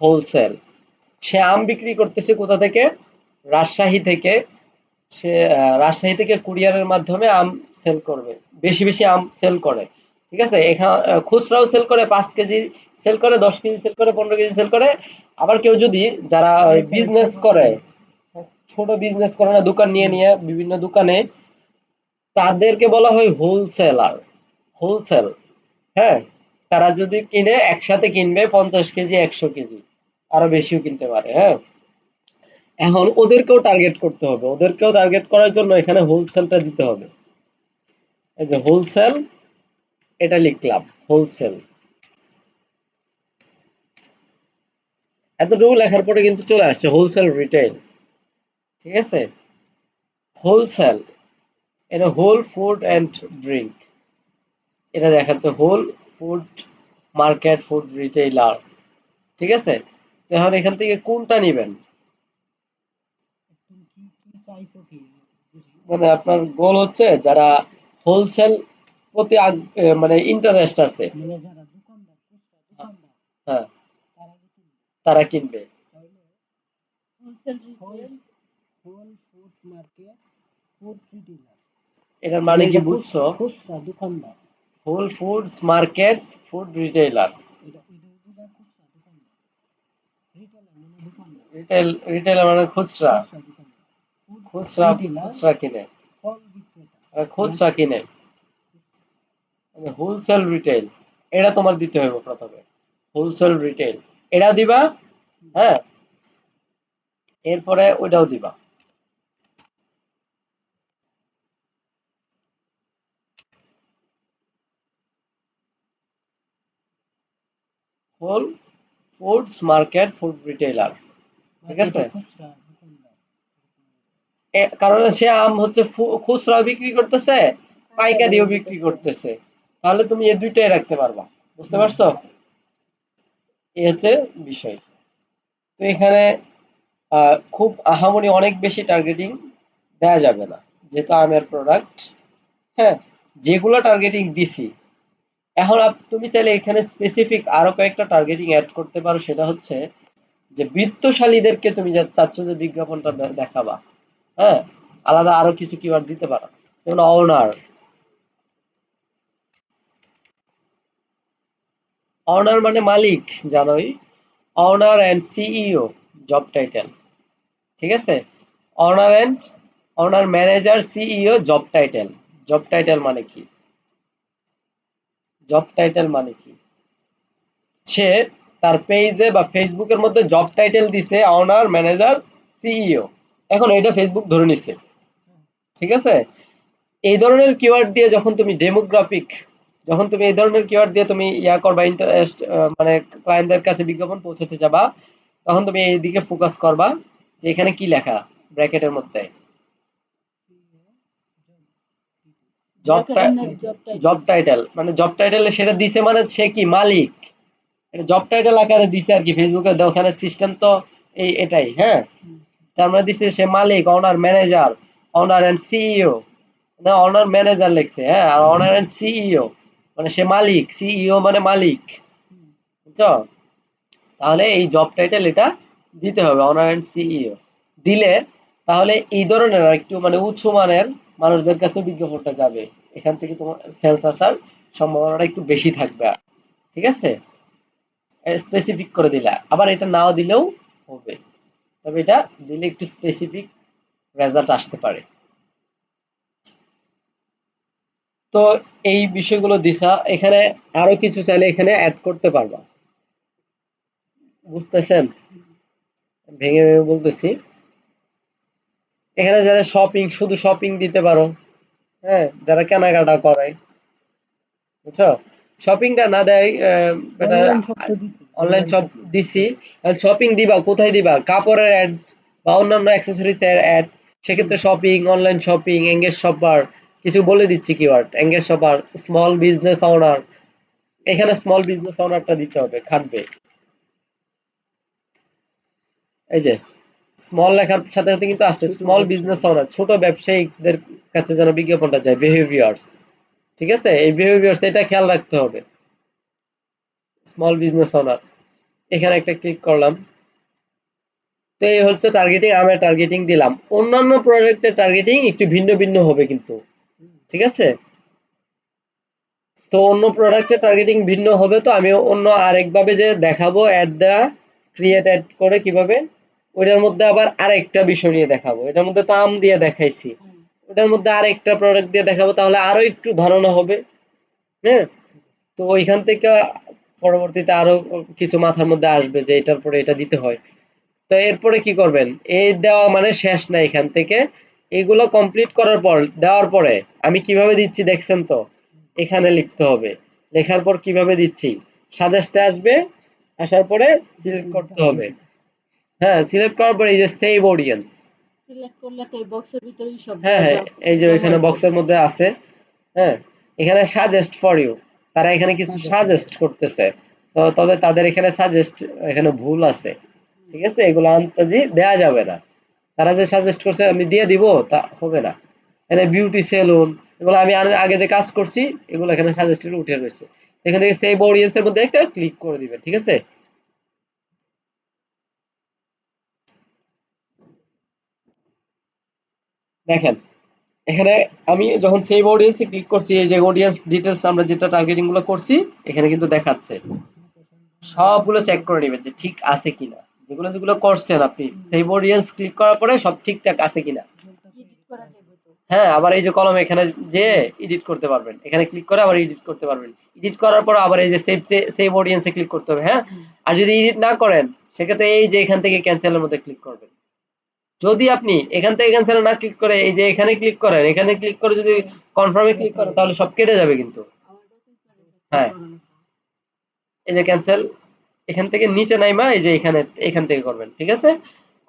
হোলসেল। সে আম বিক্রি করতেছে কোথা থেকে? রাজশাহী থেকে। সে রাজশাহী থেকে কুরিয়ারের মাধ্যমে আম সেল করবে, বেশি বেশি আম সেল করে, ঠিক আছে? এখানে খুচরাও সেল করে, 5 কেজি সেল করে, 10 কেজি সেল করে, 15 কেজি সেল করে। আবার কেউ যদি, যারা পাইকারি বিজনেস ছোট করে, করে। ছোট বিজনেস করে না, দোকান নিয়ে নিয়ে বিভিন্ন দোকানে, তাদেরকে বলা হয় হোলসেলার। হোলসেল, হ্যাঁ তারা যদি কিনে, একসাথে কিনবে 50 কেজি, 100 কেজি, আরো বেশিও কিনতে পারে, হ্যাঁ। এখন ওদেরকেও টার্গেট করতে হবে, ওদেরকেও টার্গেট করার জন্য এখানে হোলসেলটা দিতে হবে। এই যে হোলসেল, এটা লিখলাম হোলসেল। এতটুকু লেখার পরে কিন্তু চলে আসছে হোলসেল রিটেল, ঠিক আছে? হোলসেল, এটা হোল ফুড এন্ড ড্রিঙ্ক, এটা দেখাচ্ছে whole food market, food retailer, ঠিক আছে? তো এখন এখান থেকে কোনটা নিবেন? তুমি কি কি চাইছো কি বুঝি? মানে আপনার গোল হচ্ছে যারা হোলসেল প্রতি মানে ইন্টারেস্ট আছে, মানে যারা দোকানদার, খুচরা দোকানদার, হ্যাঁ তারা কি কিনবে? তারা কিনবে। তাহলে wholesale whole retail. Whole food market, food retailer, এটার মানে মানে কি এটা বুঝছো? খুচরা দোকানদার। Whole foods market, food retailer. এটা বুঝা খুচরা দোকানদার। রিটেলার মানে দোকানদার, রিটেইলার মানে খুচরা, খুচরা দোকানদার। ফুড খুচরা রিটেলার খুচরা কিনে, ফল বিক্রেতা। মানে খুচরা কিনে, মানে হোলসেল রিটেল। এটা তোমার দিতে হবে প্রথমে, হোলসেল রিটেল, এটা দিবা, হ্যাঁ। এরপরে ওইটাও দিবা, whole foods market, food retailer, ঠিক আছে? মার্কেটে খুচরা দোকানদার। কারণ সে আম হচ্ছে খুচরা বিক্রি করতেছে, পাইকারিও বিক্রি করতেছে, তাহলে তুমি এই দুইটাই রাখতে পারবা। বুঝতে পারছো? এই হচ্ছে বিষয়। তো এখানে খুব আহামরি অনেক বেশি টার্গেটিং দেয়া যাবে না, যেহেতু আমের প্রোডাক্ট। হ্যাঁ, যেগুলো টার্গেটিং দিছি, এখন তুমি চাইলে এখানে স্পেসিফিক আরো কয়েকটা টার্গেটিং অ্যাড করতে পারো। সেটা হচ্ছে যে বৃত্তশালীদেরকে তুমি যা চাচ্ছ যে বিজ্ঞাপনটা দেখাবা, হ্যাঁ, আলাদা আরো কিছু কিওয়ার্ড দিতে পারো। যেমন অনার, অনার মানে মালিক, জানোই। Honour and CEO job title, ঠিক আছে? Honour and honour manager CEO job title. Job title মানে কি? জব টাইটেল মানে কি? সে তার পেজে বা ফেসবুকের মধ্যে জব টাইটেল দিছে অনার, ম্যানেজার, সিইও। এখন এটা ফেসবুক ধরে নিছে, ঠিক আছে? এই ধরনের কিওয়ার্ড দিয়ে যখন তুমি ডেমোগ্রাফিক, যখন তুমি এই ধরনের কিওয়ার্ড দিয়ে তুমি ইয়া করবা, ইন্টারেস্ট মানে ক্লায়েন্টদের কাছে বিজ্ঞাপন পৌঁছাতে যাবা, তখন তুমি এই দিকে ফোকাস করবা যে এখানে কি লেখা ব্র্যাকেটের মধ্যে। জব জব টাইটেল মানে জব টাইটেলে সেটা দিছে মানে সে কি মালিক, এটা জব টাইটেল আকারে দিছে আর কি। ফেসবুকে ওখানে সিস্টেম তো এটাই। হ্যাঁ, তার মানে দিছে সে মালিক, owner, manager, owner and CEO. না, অনার ম্যানেজার লিখছে, হ্যাঁ, আর অনার এন্ড সিইও মানে সে মালিক, সিইও মানে মালিক। বুঝছো? তাহলে এই জব টাইটেল এটা দিতে হবে, অনার এন্ড সিইও। দিলে তাহলে এই ধরনের আর একটু মানে উঁচু মানের মানুষদের কাছে বিজ্ঞাপনটা যাবে। এখান থেকে তোমার সেলস আসার সম্ভাবনাটা একটু বেশি থাকবে। ঠিক আছে? স্পেসিফিক করে দিলা, আবার এটা নাও দিলেও হবে, তবে এটা দিলে একটু স্পেসিফিক রেজাল্ট আসতে পারে। তো এই বিষয়গুলো দিশা এখানে আরো কিছু চাইলে এখানে অ্যাড করতে পারবা। বুঝতেছেন? ভেঙে ভেঙে বলতেছি। এখানে যারা শপিং, শুধু শপিং দিতে পারো। হ্যাঁ, যারা কেনাকাটা করে, বুঝছো? শপিংটা না দেয়, অনলাইন শপ তো দিছি, অনলাইন অনলাইন শপ শপ দিছি। শপিং দিবা কোথায় দিবা? কাপড়ের অ্যাড বা অন্যান্য অ্যাক্সেসরিজ এর অ্যাড। সেক্ষেত্রে shopping, online shopping, engage shopper, কিছু বলে দিচ্ছি keyword. Engage shopper, small business owner. এখানে স্মল বিজনেস ওনারটা দিতে হবে, খাটবে। এই যে স্মল লেখার সাথে সাথে কিন্তু আসছে স্মল বিজনেস ওনার, ছোট ব্যবসায়িকদের কাছে যেন বিজ্ঞাপনটা যায়। বিহেভিয়ার্স, ঠিক আছে? এই বিহেভিয়ার্স এটা খেয়াল রাখতে হবে। স্মল বিজনেস ওনার, এখানে একটা ক্লিক করলাম। তো এই হচ্ছে টার্গেটিং। আমরা টার্গেটিং দিলাম। অন্যান্য প্রোডাক্টের টার্গেটিং একটু ভিন্ন ভিন্ন হবে কিন্তু, ঠিক আছে? তো অন্য প্রোডাক্টের টার্গেটিং ভিন্ন হবে। তো আমি অন্য আরেকভাবে যে দেখাবো অ্যাড দেওয়া, ক্রিয়েট অ্যাড করে কিভাবে, ওইটার মধ্যে আবার আরেকটা বিষয় নিয়ে দেখাবো। এটার মধ্যে তো আম দিয়ে দেখাইছি, ওটার মধ্যে আরেকটা প্রোডাক্ট দিয়ে দেখাবো, তাহলে আরো একটু ধারণা হবে। হ্যাঁ, তো ওইখান থেকে পরবর্তীতে আরো কিছু মাথার মধ্যে আসবে যে এটার পরে এটা দিতে হয়। তো এরপরে কি করবেন? এই দেওয়া মানে শেষ না। এখান থেকে এগুলো কমপ্লিট করার পর, দেওয়ার পরে আমি কিভাবে দিচ্ছি দেখছেন তো? এখানে লিখতে হবে। লেখার পর কিভাবে দিচ্ছি, সাজেস্টে আসবে, আসার পরে সিলেক্ট করতে হবে। হ্যাঁ, সিলেক্ট করার পরে এই যে সেভ অডিয়েন্স, সিলেক্ট করলে তো এই বক্সের ভিতরেই সব হ্যাঁ হ্যাঁ, এই যে এখানে বক্সের মধ্যে আছে। হ্যাঁ, এখানে সাজেস্ট ফর ইউ, তারা এখানে কিছু সাজেস্ট করতেছে। তো তবে তাদের এখানে সাজেস্ট এখানে ভুল আছে, ঠিক আছে? এগুলো আন্তাজি দেয়া যাবে না। তারা যে সাজেস্ট করছে আমি দিয়ে দিব তা হবে না। এখানে বিউটি সেলুন, এগুলো আমি আগে যে কাজ করছি এগুলো এখানে সাজেস্টেড উঠে রয়েছে। এখান থেকে সেভ অডিয়েন্সের মধ্যে একটা ক্লিক করে দিবেন, ঠিক আছে? দেখেন এখানে আমি যখন সেভ অডিয়েন্সে ক্লিক করছি, এই যে অডিয়েন্স ডিটেলস আমরা যেটা টার্গেটিং গুলো করছি এখানে কিন্তু দেখাচ্ছে। সবগুলো চেক করে নেবেন যে ঠিক আছে কিনা, যেগুলো যেগুলো করছেন আপনি সেভ অডিয়েন্স ক্লিক করার পরে সব ঠিকঠাক আছে কিনা। এডিট করা যাবে তো। হ্যাঁ, আবার এই যে কলম এখানে যে এডিট করতে পারবেন, এখানে ক্লিক করে আবার এডিট করতে পারবেন। এডিট করার পর আবার এই যে সেভ অডিয়েন্সে ক্লিক করতে হবে। হ্যাঁ, আর যদি এডিট না করেন সেক্ষেত্রে এই যে এখান থেকে ক্যান্সেলের মধ্যে ক্লিক করবেন। যদি আপনি এখান থেকে ক্যান্সেল না ক্লিক করে এই যে এখানে ক্লিক করেন, এখানে ক্লিক করে যদি কনফার্মে ক্লিক করেন তাহলে সব কেটে যাবে কিন্তু। হ্যাঁ, এই যে ক্যান্সেল, এখান থেকে নিচে নাইমা এই যে এখানে এখান থেকে করবেন, ঠিক আছে?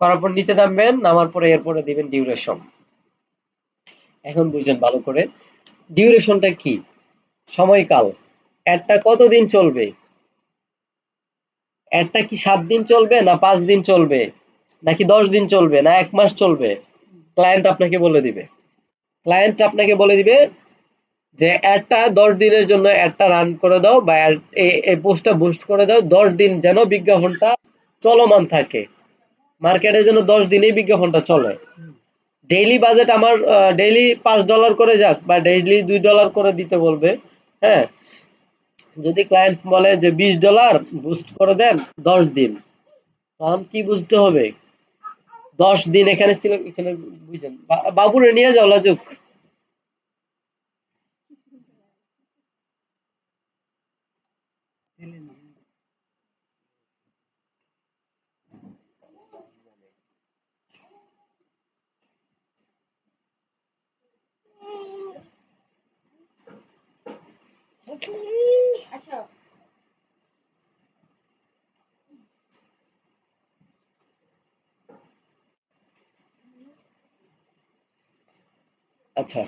করার পর নিচে নামবেন, নামার পরে এরপরে দিবেন ডিউরেশন। এখন বুঝেন ভালো করে। ডিউরেশনটা কি, সময়কাল, অ্যাডটা কতদিন চলবে, অ্যাডটা কি 7 দিন চলবে না 5 দিন চলবে নাকি 10 দিন চলবে না 1 মাস চলবে, ক্লায়েন্ট আপনাকে বলে দিবে। ক্লায়েন্ট আপনাকে বলে দিবে যে অ্যাডটা 10 দিনের জন্য অ্যাডটা রান করে দাও বা এই পোস্টটা বুস্ট করে দাও, 10 দিন যেন বিজ্ঞাপনটা চলমান থাকে, মার্কেটে যেন 10 দিনেই বিজ্ঞাপনটা চলে। ডেইলি বাজেট আমার ডেইলি $5 করে যাক বা ডেইলি $2 করে দিতে বলবে। হ্যাঁ, যদি ক্লায়েন্ট বলে যে $20 বুস্ট করে দেন 10 দিন, তখন কি বুঝতে হবে, 10 দিন এখানে ছিল, এখানে বুঝেন বাবুরে নিয়ে যাও লাজুক। আসো। আচ্ছা,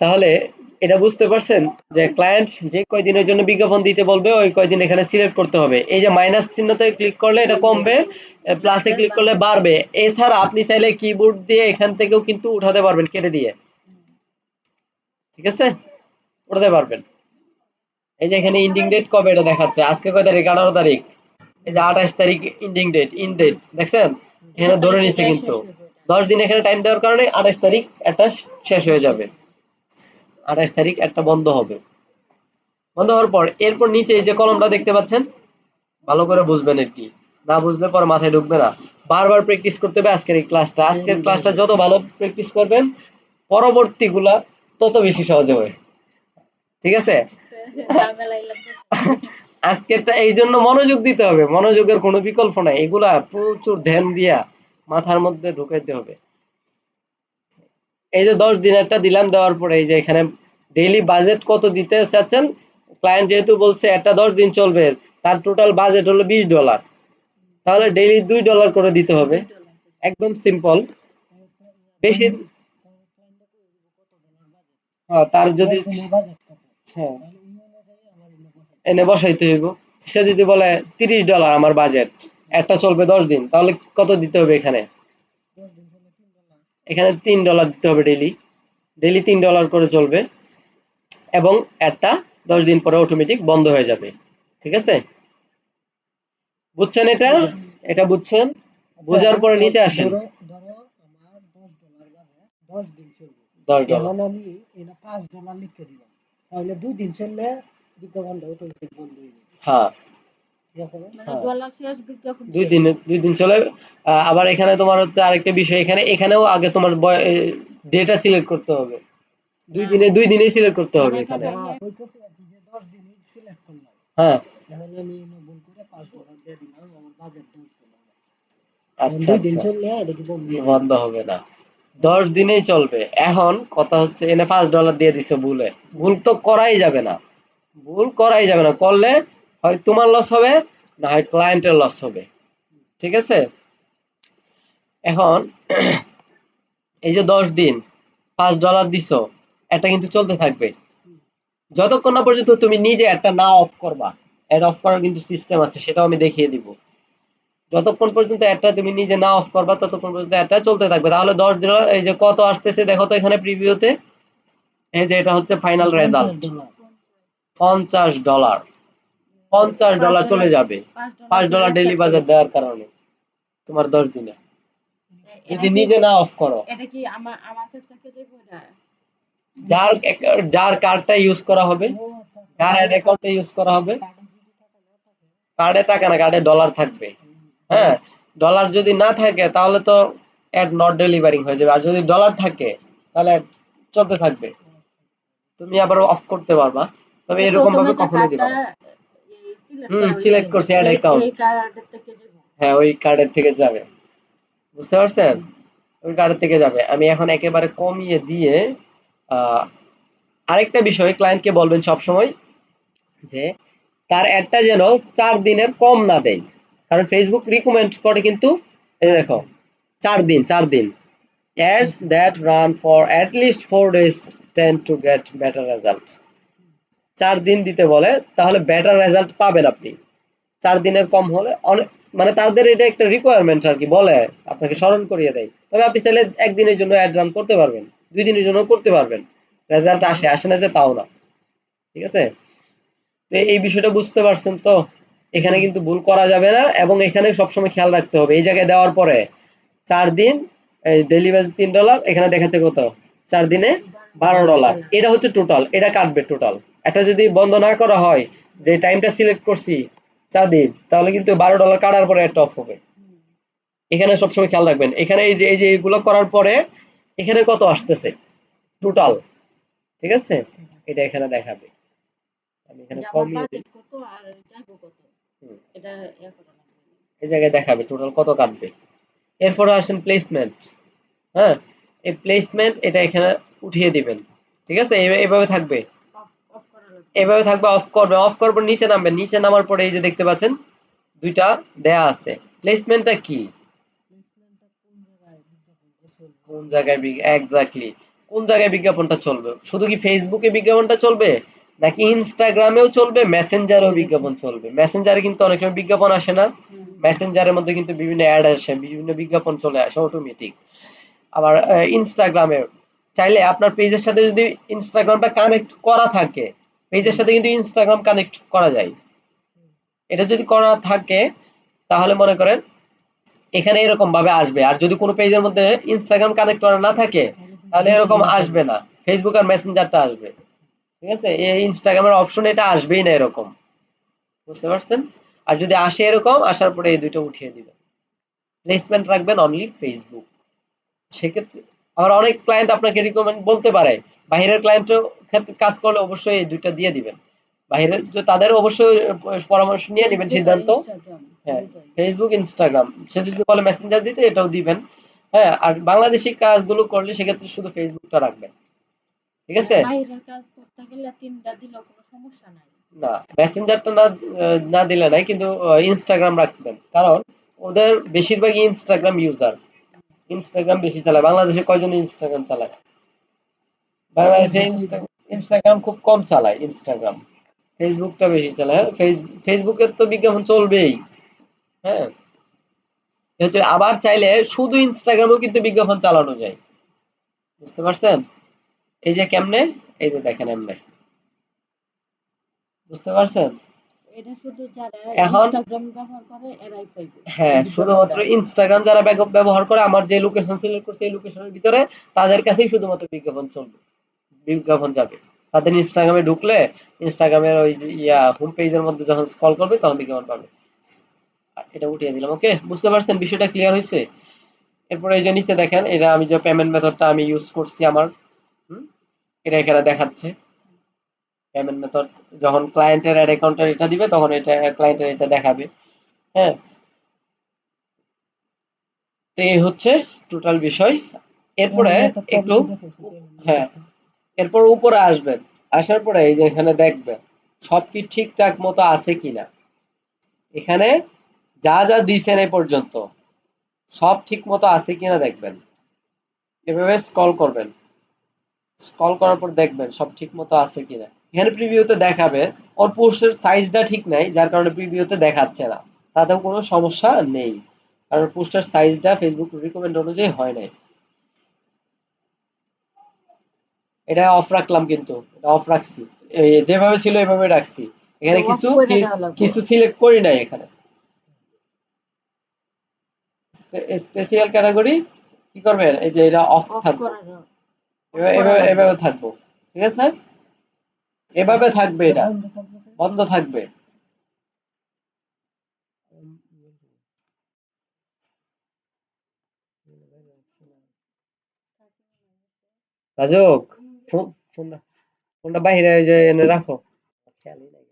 তাহলে এটা বুঝতে পারছেন যে ক্লায়েন্ট যে কয়দিনের জন্য বিজ্ঞাপন দিতে বলবে ওই কয়দিন এখানে সিলেক্ট করতে হবে। এই যে মাইনাস চিহ্নতে ক্লিক করলে এটা কমবে, প্লাসে ক্লিক করলে বাড়বে। এছাড়া আপনি চাইলে কিবোর্ড দিয়ে এখান থেকেও কিন্তু উঠাতে পারবেন কেটে দিয়ে, ঠিক আছে, উঠাতে পারবেন। এই যে এখানে ইন্ডিং ডেট কবে এটা দেখাচ্ছে, আজকে কয় তারিখ, 18 তারিখ, এই যে 28 তারিখ ইন্ডিং ডেট, ইন ডেট দেখছেন, এখানে ধরে নিচ্ছে কিন্তু 10 দিন এখানে টাইম দেওয়ার কারণে 28 তারিখ একটা শেষ হয়ে যাবে, 28 তারিখ একটা বন্ধ হবে। বন্ধ হওয়ার পর এরপর নিচে এই যে কলমটা দেখতে পাচ্ছেন, ভালো করে বুঝবেন, এটি না বুঝলে পরে মাথায় ঢুকবে না, বারবার প্র্যাকটিস করতে হবে। আজকের ক্লাসটা যত ভালো প্র্যাকটিস করবেন পরবর্তীগুলা তত বেশি সহজ হবে, ঠিক আছে। ঝামেলাই লাগবে। আজকেরটা এই জন্য মনোযোগ দিতে হবে, মনোযোগের কোনো বিকল্প নাই, এগুলা প্রচুর ধ্যান দিয়া মাথার মধ্যে ঢুকাইতে হবে। এই যে 10 দিনেরটা দিলাম, দেওয়ার পরে এই যে এখানে ডেইলি বাজেট কত দিতে চাচ্ছেন, ক্লায়েন্ট যেহেতু বলছে একটা 10 দিন চলবে, তার টোটাল বাজেট হলো $20, তাহলে ডেইলি $2 করে দিতে হবে, একদম সিম্পল। বেশি তার যদি হ্যাঁ এনে বসাইতে হইব। সে যদি বলে $30 আমার বাজেট, একটা চলবে 10 দিন, তাহলে কত দিতে হবে এখানে, এখানে $3 দিতে হবে ডেইলি, ডেইলি $3 করে চলবে এবং একটা 10 দিন পরে অটোমেটিক বন্ধ হয়ে যাবে, ঠিক আছে। বুঝছেন এটা, এটা বুঝছেন, বোঝার পরে নিচে আসেন। ধরো আমার $10 বাজে 10 দিন চলবে, $10 এখন আমি এটা $5 লিখে দিলাম, তাহলে 2 দিন চললে বিজ্ঞাপনটা অটোমেটিক বন্ধ হয়ে যাবে, হ্যাঁ ঠিক আছে না? মানে ডলার শেষ বিজ্ঞাপন দুই শেষ। দিন, 2 দিন চলে। আবার এখানে তোমার হচ্ছে আরেকটা বিষয়, এখানেও আগে তোমার ডেটা সিলেক্ট করতে হবে, 2 দিনেই সিলেক্ট করতে হবে মানে এখানে। এখানে না, কইতেছি আর কি যে 10 দিনই সিলেক্ট করলাম, হ্যাঁ, এখন আমি এনে ভুল করে $5 দিয়ে দিলাম, আমার বাজেট $10, এখন আচ্ছা 2 দিন আচ্ছা, চললে এটা কি বন্ধ হয়ে যাবে? বন্ধ হবে না, 10 দিনেই চলবে। এখন কথা হচ্ছে এনে $5 দিয়ে দিছো ভুলে, ভুল তো করাই যাবে না, ভুল করাই যাবে না, করলে হয় তোমার লস হবে না হয় ক্লায়েন্টের লস হবে, ঠিক আছে। এখন এই যে 10 দিন $5 দিছো, এটা কিন্তু চলতে থাকবে যতক্ষণ না পর্যন্ত তুমি নিজে একটা না অফ করবা। অ্যাড অফ করার কিন্তু সিস্টেম আছে, সেটাও আমি দেখিয়ে দিব। যতক্ষণ পর্যন্ত একটা তুমি নিজে না অফ করবা ততক্ষণ পর্যন্ত একটা চলতে থাকবে। তাহলে $10, এই যে কত আসতেছে দেখো তো এখানে প্রিভিউতে, এই যে এটা হচ্ছে ফাইনাল রেজাল্ট, $50 $50, $50 চলে যাবে, $5 ডেইলি বাজার দেওয়ার কারণে তোমার 10 দিনে, যদি নিজে না অফ করো। এটা কি আমার আমার কাছ থেকে দেবো এটা? যার যার কার্ডটা ইউজ করা হবে, ও আচ্ছা আচ্ছা, যার অ্যাড অ্যাকাউন্টে ইউজ করা হবে, কার্ডে যদি টাকা না থাকে, কার্ডে টাকা না, কার্ডে ডলার থাকবে। হ্যাঁ, ডলার যদি না থাকে তাহলে তো অ্যাড নট ডেলিভারিং হয়ে যাবে, আর যদি ডলার থাকে তাহলে ad চলতে থাকবে, তুমি আবার অফ করতে পারবা, তবে এরকম প্রথমে ভাবে যে কখনো দিবা কার্ডটা না। সিলেক্ট করা সিলেক্ট করছি অ্যাড অ্যাকাউন্ট, এই কার্ডের থেকে দেবো। হ্যাঁ ওই কার্ডের থেকে যাবে, বুঝতে পারছেন, ওই কার্ডের থেকে যাবে। আমি এখন একেবারে কমিয়ে দিয়ে আহ, আরেকটা বিষয় ক্লায়েন্টকে বলবেন সবসময় যে তার অ্যাডটা যেন 4 দিনের কম না দেয়, কারণ ফেসবুক রিকমেন্ড করে কিন্তু, এই দেখো 4 দিন, 4 দিন, ads that run for at least 4 days tend to get better result। 4 দিন দিতে বলে, তাহলে বেটার রেজাল্ট পাবেন আপনি। 4 দিনের কম হলে অনেক, মানে তাদের এটা একটা রিকোয়ারমেন্ট আর কি, বলে আপনাকে স্মরণ করিয়ে দেয়। তবে আপনি চাইলে 1 দিনের জন্য অ্যাড রান করতে পারবেন, 2 দিনের জন্য করতে পারবেন। রেজাল্ট আসে না যে তাও না। ঠিক আছে? তো এই বিষয়টা বুঝতে পারছেন তো? এখানে কিন্তু ভুল করা যাবে না, এবং এখানে সবসময় খেয়াল রাখতে হবে। এই জায়গায় দেওয়ার পরে 4 দিন ডেলিভারি $3, এখানে দেখাচ্ছে কত? 4 দিনে $12। এটা হচ্ছে টোটাল, এটা কাটবে টোটাল। এটা যদি বন্ধ না করা হয়, যে টাইমটা সিলেক্ট করছি 4 দিন, তাহলে কিন্তু $12 কাটার পরে একটা অফ হবে। এখানে সবসময় খেয়াল রাখবেন। এখানে এই যে এগুলো করার পরে এখানে কত আসতেছে টোটাল। ঠিক আছে? এটা এখানে দেখাবে। আমি এখানে যে আমার কমিয়ে দিই। বাজেট কত আর যাবো কত, হুম, এটা ইয়ে করা লাগবে। এই জায়গায় দেখাবে টোটাল কত কাটবে। এরপরে আসেন প্লেসমেন্ট। হ্যাঁ, এই প্লেসমেন্ট এটা এখানে উঠিয়ে দিবেন। ঠিক আছে? এভাবে থাকবে, অফ অফ করা লাগবে। এভাবে থাকবে। অফ করবে, অফ করার পর নিচে নামবেন। নিচে নামার পরে এই যে দেখতে পাচ্ছেন দুইটা দেয়া আছে। প্লেসমেন্টটা কি? প্লেসমেন্টটা কোন জায়গায় বিজ্ঞাপনটা চলবে? কোন জায়গায় এক্স্যাক্টলি কোন জায়গায় বিজ্ঞাপনটা চলবে? শুধু কি ফেসবুকে বিজ্ঞাপনটা চলবে, নাকি ইনস্টাগ্রামেও চলবে, মেসেঞ্জারেও বিজ্ঞাপন চলবে? মেসেঞ্জারে কিন্তু অনেক সময় বিজ্ঞাপন আসে না, মেসেঞ্জারের মধ্যে কিন্তু বিভিন্ন অ্যাড আসে, বিভিন্ন বিজ্ঞাপন চলে আসে অটোমেটিক। আবার ইনস্টাগ্রামে চাইলে আপনার পেজের সাথে যদি ইনস্টাগ্রামটা কানেক্ট করা থাকে, পেজের সাথে কিন্তু ইনস্টাগ্রাম কানেক্ট করা যায়। এটা যদি করা থাকে তাহলে মনে করেন এখানে এরকম ভাবে আসবে। আর যদি কোনো পেজের মধ্যে ইনস্টাগ্রাম কানেক্ট করা না থাকে, তাহলে এরকম আসবে না, ফেসবুক আর মেসেঞ্জারটা আসবে। ঠিক আছে? এই ইনস্টাগ্রামের অপশন এটা আসবেই না এরকম। বুঝতে পারছেন? আর যদি আসে এরকম, আসার পরে এই দুটো উঠিয়ে দিবেন। প্লেসমেন্ট রাখবেন অনলি ফেসবুক। সেক্ষেত্রে আবার অনেক ক্লায়েন্ট আপনাকে রিকমেন্ড বলতে পারে, বাইরের ক্লায়েন্টের ক্ষেত্রে কাজ করলে অবশ্যই এই দুইটা দিয়ে দিবেন। বাইরের যে তাদের অবশ্যই পরামর্শ নিয়ে নেবেন ফেসবুক আর সিদ্ধান্ত। ইনস্টাগ্রাম হ্যাঁ, দুটাই। Facebook, Instagram. সে যদি বলে মেসেঞ্জার দিতে, এটাও দিবেন। হ্যাঁ, আর বাংলাদেশি কাজগুলো করলে সেক্ষেত্রে শুধু ফেসবুকটা রাখবেন। ঠিক মানে আছে? বাইরের কাজ করতে গেলে 3টা দিলেও কোনো সমস্যা নাই। না, মেসেঞ্জারটা না, না দিলে নাই, কিন্তু ইনস্টাগ্রাম রাখবেন। কারণ ওদের বেশিরভাগই ইনস্টাগ্রাম ইউজার, ইনস্টাগ্রাম বেশি চালায়। বাংলাদেশে কয়জন ইনস্টাগ্রাম চালায়? বাংলাদেশে ইনস্টাগ্রাম খুব কম চালায়। ইনস্টাগ্রাম, ফেসবুকটা বেশি চালায়। হ্যাঁ, ফেসবুকের তো বিজ্ঞাপন চলবেই। হ্যাঁ, হচ্ছে আবার চাইলে শুধু ইনস্টাগ্রামেও কিন্তু বিজ্ঞাপন চালানো যায়। বুঝতে পারছেন? এই যে কেমনে, এই যে দেখেন এমনে। বুঝতে পারছেন? এটা শুধু যারা এখন ইনস্টাগ্রাম ব্যবহার করে এরাই পাইবে এই হ্যাঁ, শুধুমাত্র বিজ্ঞাপনটা। ইনস্টাগ্রাম যারা ব্যবহার করে, আমার যে লোকেশন সিলেক্ট করছে এই লোকেশনের ভিতরে, তাদের কাছেই শুধুমাত্র বিজ্ঞাপন চলবে, বিজ্ঞাপন যাবে। তাদের ইনস্টাগ্রামে ঢুকলে ইনস্টাগ্রামের ওই যে হোম পেজের মধ্যে যখন স্ক্রল করবে তখন বিজ্ঞাপন পাবে। এটা উঠিয়ে দিলাম। ওকে, বুঝতে পারছেন? বিষয়টা ক্লিয়ার হয়েছে? এরপরে এই যে নিচে দেখেন, এটা আমি যে পেমেন্ট মেথডটা আমি ইউজ করছি আমার, হুম, এটা এখানে দেখাচ্ছে। পেমেন্ট মেথড যখন ক্লায়েন্টের অ্যাড অ্যাকাউন্টের এটা দিবে, তখন এটা ক্লায়েন্টের এটা দেখাবে। হ্যাঁ, তো এই হচ্ছে টোটাল বিষয়। এরপরে মেথডটা একটু, আমাকে দেখাইছে পেমেন্ট হ্যাঁ, মেথডটা। এরপর উপরে আসবেন। আসার পরে এই যে এখানে দেখবেন সব কি ঠিকঠাক মতো আছে কিনা। এখানে যা যা দিয়েছেন এ পর্যন্ত সব ঠিক মতো আছে কিনা দেখবেন। এভাবে স্ক্রল করবেন, স্ক্রল করার পর দেখবেন সব ঠিক মতো আছে কিনা। এখানে প্রিভিউতে দেখাবে ওর পোস্টের সাইজটা ঠিক নাই, যার কারণে প্রিভিউতে দেখাচ্ছে না। তাতেও কোনো সমস্যা নেই, কারণ পোস্টের সাইজটা ফেসবুক রিকমেন্ড অনুযায়ী হয় নাই। এটা অফ রাখলাম, কিন্তু এটা অফ রাখছি, যেভাবে ছিল এভাবে রাখছি। এটা এখানে অফ করে দেওয়া লাগবে। কিছু সিলেক্ট করি নাই। এখানে স্পেশাল ক্যাটাগরি কি করবেন, এই যে এটা অফ অফ থাকবো। করা অফ করা এভাবে লাগবে। এভাবে থাকবো। ঠিক আছে? এভাবে থাকবে, এটা এটা বন্ধ থাকবে কেন? বন্ধ থাকবে। রাজক, ফোনটা ফোনটা বাইরে ওই যে এনে রাখো। খেয়ালই নাই।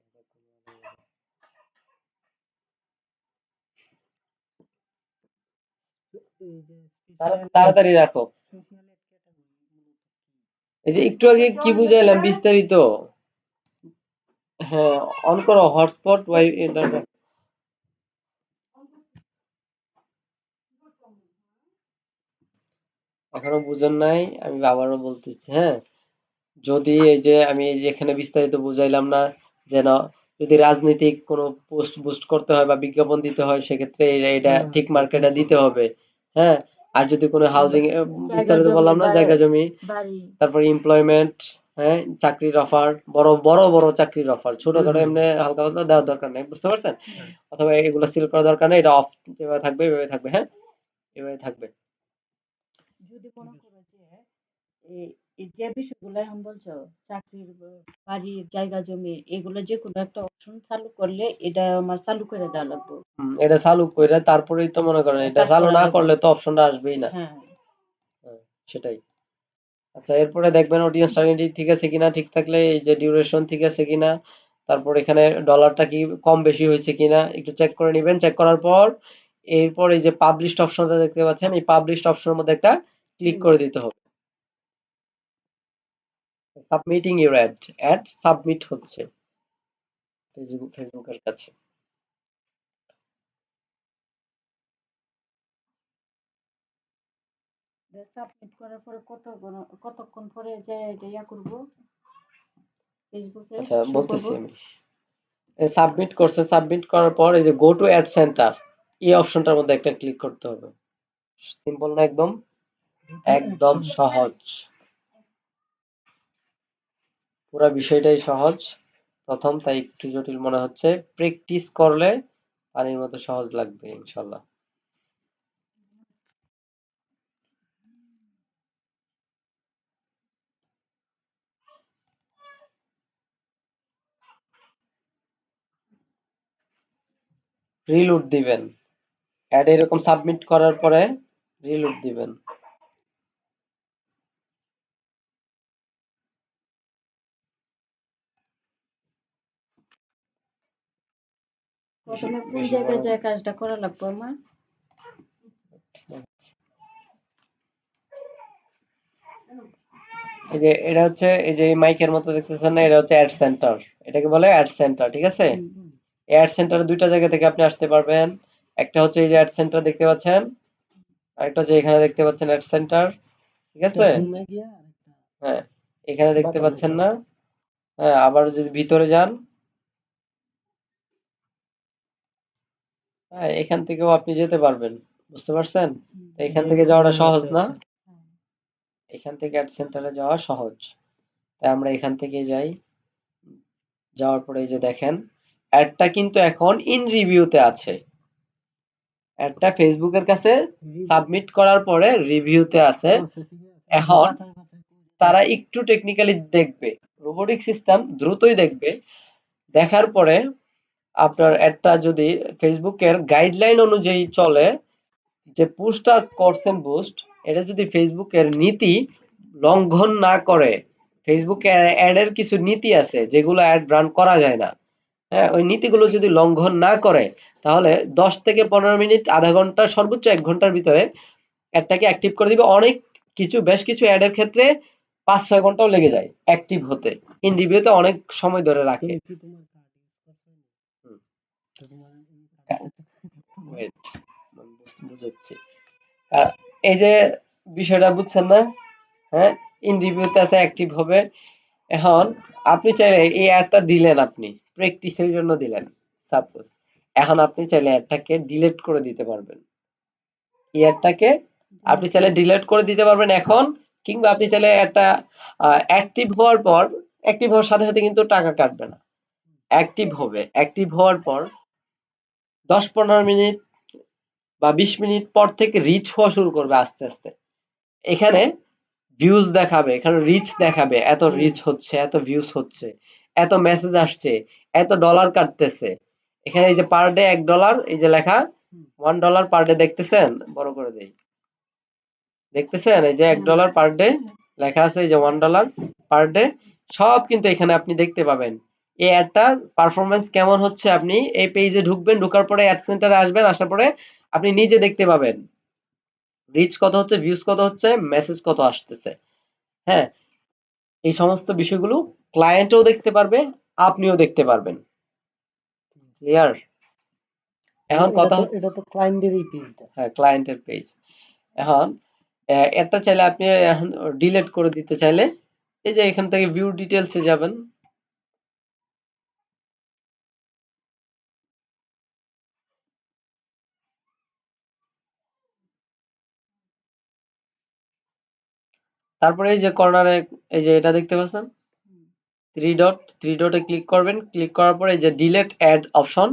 এই যে স্পেশাল তাড়াতাড়ি রাখো। স্পেশাল ক্যাটাগরি মূলত এই যে একটু আগে কি বুঝাইলাম বিস্তারিত। হ্যাঁ, অন করো হটস্পট ওয়াই ইন্টারনেট। এখনো বুঝেন নাই, আমি আবারও বলতেছি। হ্যাঁ, যদি এই যে আমি এই যে এখানে বিস্তারিত বুঝাইলাম না, যেন যদি রাজনৈতিক কোনো পোস্ট বুস্ট করতে হয় বা বিজ্ঞাপন দিতে হয় সেক্ষেত্রে এটা ঠিক মার্কেটে দিতে হবে। হ্যাঁ, আর যদি কোনো হাউজিং জায়গা বিস্তারিত জমি বললাম না, জায়গা জমি, বাড়ি তারপরে এমপ্লয়মেন্ট, হ্যাঁ, চাকরির অফার, বড় বড় বড় চাকরির অফার, ছোটখাটো এমনি হালকা পাতলা দেওয়ার দরকার নেই, বুঝতে পারছেন? অথবা এগুলো সিল করার দরকার নেই, এটা অফ যেভাবে থাকবে এভাবে থাকবে, হ্যাঁ, এভাবে থাকবে। যদি মনে করো যে এই এই যে বিষয়গুলো এখন বলছো চাকরির বাড়ি জায়গা জমি এগুলো যে কোনো একটা অপশন চালু করলে এটা আমার চালু করে দেওয়া লাগবে এটা চালু করে তারপরেই তো মনে করেন, এটা কাজ চালু করা না লাগবে করলে তো অপশনটা আসবেই না। হ্যাঁ হ্যাঁ, সেটাই। আচ্ছা, এরপরে দেখবেন অডিয়েন্স টার্গেটিং ঠিক আছে কিনা, ঠিক থাকলে এই যে ডিউরেশন ঠিক আছে কিনা, তারপর এখানে ডলারটা কি কম বেশি হয়েছে কিনা একটু চেক করে নেবেন। চেক করার পর এরপর এই যে পাবলিশড অপশনটা দেখতে পাচ্ছেন, এই পাবলিশড অপশনের মধ্যে একটা ক্লিক করে দিতে হবে। Submitting your ad, ad submit হচ্ছে ফেসবুকের কাছে। সাবমিট করার পরে কতক্ষণ পরে যে এটা ইয়া করবো ফেসবুকে আচ্ছা, শো বলতেছি করবো আমি। সাবমিট করছে, সাবমিট করার পর এই যে গো টু অ্যাড সেন্টার, এই অপশনটার মধ্যে একটা ক্লিক করতে হবে। সিম্পল না একদম? একদম সহজ, পুরো বিষয়টাই সহজ। প্রথম তাই একটু জটিল মনে হচ্ছে, প্র্যাকটিস করলে পানির মতো সহজ লাগবে ইনশাল্লাহ। রিলোড দিবেন, অ্যাড এরকম সাবমিট করার পরে রিলোড দিবেন। প্রথমে কোন বেশি জায়গায় বড়, যে কাজটা করা লাগবে আমার এই যে এটা হচ্ছে এই যে মাইকের মতো দেখতেছেন না, এটা হচ্ছে অ্যাড সেন্টার, এটাকে বলে অ্যাড সেন্টার, ঠিক আছে? এই অ্যাড সেন্টারে দুইটা জায়গা থেকে আপনি আসতে পারবেন। একটা হচ্ছে এই যে অ্যাড সেন্টার দেখতে পাচ্ছেন, আরেকটা হচ্ছে এখানে দেখতে পাচ্ছেন অ্যাড সেন্টার, ঠিক আছে? হ্যাঁ, এখানে দেখতে পাচ্ছেন না? হ্যাঁ, আবার যদি ভিতরে যান, হ্যাঁ, এখান থেকেও আপনি যেতে পারবেন, বুঝতে পারছেন? তো এখান থেকে যাওয়াটা সহজ না? এখান থেকে অ্যাড সেন্টারে যাওয়া সহজ, তাই আমরা এখান থেকে যাই। যাওয়ার পরে এই যে দেখেন, অ্যাডটা কিন্তু এখন ইন রিভিউতে আছে। অ্যাডটা ফেসবুকের কাছে সাবমিট করার পরে রিভিউতে আছে। এখন তারা একটু টেকনিক্যালি দেখবে, রোবোটিক সিস্টেম দ্রুতই দেখবে। দেখার পরে আপনার অ্যাডটা যদি ফেসবুকের গাইডলাইন অনুযায়ী চলে, যে পোস্টটা করছেন বুস্ট, এটা যদি ফেসবুকের নীতি লঙ্ঘন না করে, ফেসবুকে অ্যাডের কিছু নীতি আছে যেগুলো অ্যাড রান করা যায় না, হ্যাঁ, ওই নীতিগুলো যদি লঙ্ঘন না করে, তাহলে 10 থেকে 15 মিনিট, আধা ঘন্টা, সর্বোচ্চ 1 ঘন্টার ভিতরে অ্যাডটাকে অ্যাক্টিভ করে দিবে। অনেক কিছু, বেশ কিছু অ্যাডের ক্ষেত্রে 5-6 ঘন্টাও লেগে যায় অ্যাক্টিভ হতে, ইন রিভিউতে অনেক সময় ধরে রাখে। হুম, wait, বুঝাচ্ছি। আর এই যে বিষয়টা বুঝছেন না? হ্যাঁ, ইন রিভিউতে আছে, অ্যাক্টিভ হবে। এখন আপনি চাইলে এই অ্যাডটা দিলেন, আপনি প্র্যাকটিসের জন্য দিলেন সাপোজ, এখন আপনি চাইলে অ্যাডটাকে ডিলিট করে দিতে পারবেন। এই অ্যাডটাকে আপনি চাইলে ডিলিট করে দিতে পারবেন এখন, কিংবা আপনি চাইলে একটা অ্যাক্টিভ হওয়ার পর, অ্যাক্টিভ হওয়ার সাথে সাথে কিন্তু টাকা কাটবে না, অ্যাক্টিভ হবে, অ্যাক্টিভ হওয়ার পর 10-15 মিনিট বা 20 মিনিট পর থেকে রিচ হওয়া শুরু করবে আস্তে আস্তে। এখানে ভিউজ দেখাবে, এখানে রিচ দেখাবে, এত রিচ হচ্ছে, এত ভিউজ হচ্ছে, এত মেসেজ আসছে, এত ডলার কাটতেছে। এখানে এই যে পার ডে $1, এই যে লেখা $1 পার ডে, দেখতেছেন? বড় করে দেই, দেখতেছেন? এই যে $1 পার ডে লেখা আছে, এই যে $1 পার ডে, সব কিন্তু এখানে আপনি দেখতে পাবেন। এই অ্যাডটার পারফরমেন্স কেমন হচ্ছে, আপনি এই পেজে ঢুকবেন, ঢোকার পরে অ্যাড সেন্টারে আসবেন, আসার পরে আপনি নিজে দেখতে পাবেন রিচ কত হচ্ছে, ভিউজ কত হচ্ছে, মেসেজ কত আসতেছে। হ্যাঁ, এই সমস্ত বিষয়গুলো ক্লায়েন্টও দেখতে পারবে, আপনিও দেখতে পারবেন। ক্লিয়ার? এখন কথা, এটা তো ক্লায়েন্টেরই পেজটা। হ্যাঁ, ক্লায়েন্টের পেজ। এখন এটা চাইলে আপনি এখন ডিলিট করে দিতে চাইলে এই যে এখান থেকে ভিউ ডিটেলসে যাবেন। তারপরে এই যে কর্নারে এই যে এটা দেখতে পাচ্ছেন হুম, থ্রি ডটে ক্লিক করবেন। ক্লিক করার পরে এই যে ডিলেট অ্যাড অপশন,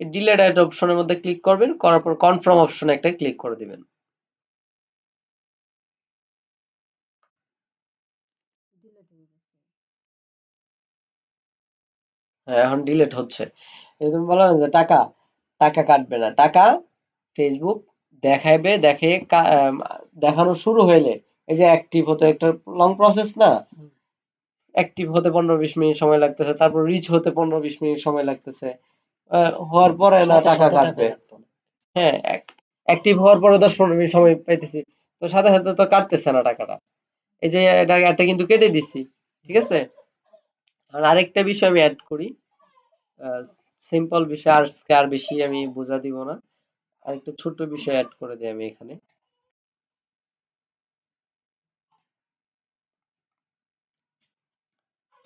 এই ডিলেট অ্যাড অপশনের মধ্যে ক্লিক করবেন, করার পর কনফার্ম অপশনে একটা ক্লিক করে দিবেন। delete হয়ে গেছে। হ্যাঁ, এখন ডিলেট হচ্ছে। এই তুমি বললাম না যে টাকা টাকা কাটবে না, টাকা ফেসবুক দেখাবে, দেখানো শুরু হইলে এই যে অ্যাক্টিভ হতে একটা লং প্রসেস না, হুম। অ্যাক্টিভ হতে 15-20 মিনিট সময় লাগতেছে, তারপর রিচ হতে 15-20 মিনিট সময় লাগতেছে, হওয়ার পরে না সাথে টাকা সাথে টাকা কাটবে। কাটতো না। হ্যাঁ, অ্যাক্টিভ হওয়ার পরে 10-15 মিনিট সময় পাইতেছি, তো সাথে সাথে তো কাটতেছে না টাকাটা। এই যে এটা কিন্তু কেটে দিছি, ঠিক আছে। আর আরেকটা বিষয় আমি অ্যাড করি, সিম্পল বিষয়, আজকে আর বেশি আমি বোঝা দিব না, আরেকটা ছোট্ট বিষয় অ্যাড করে দিই আমি এখানে।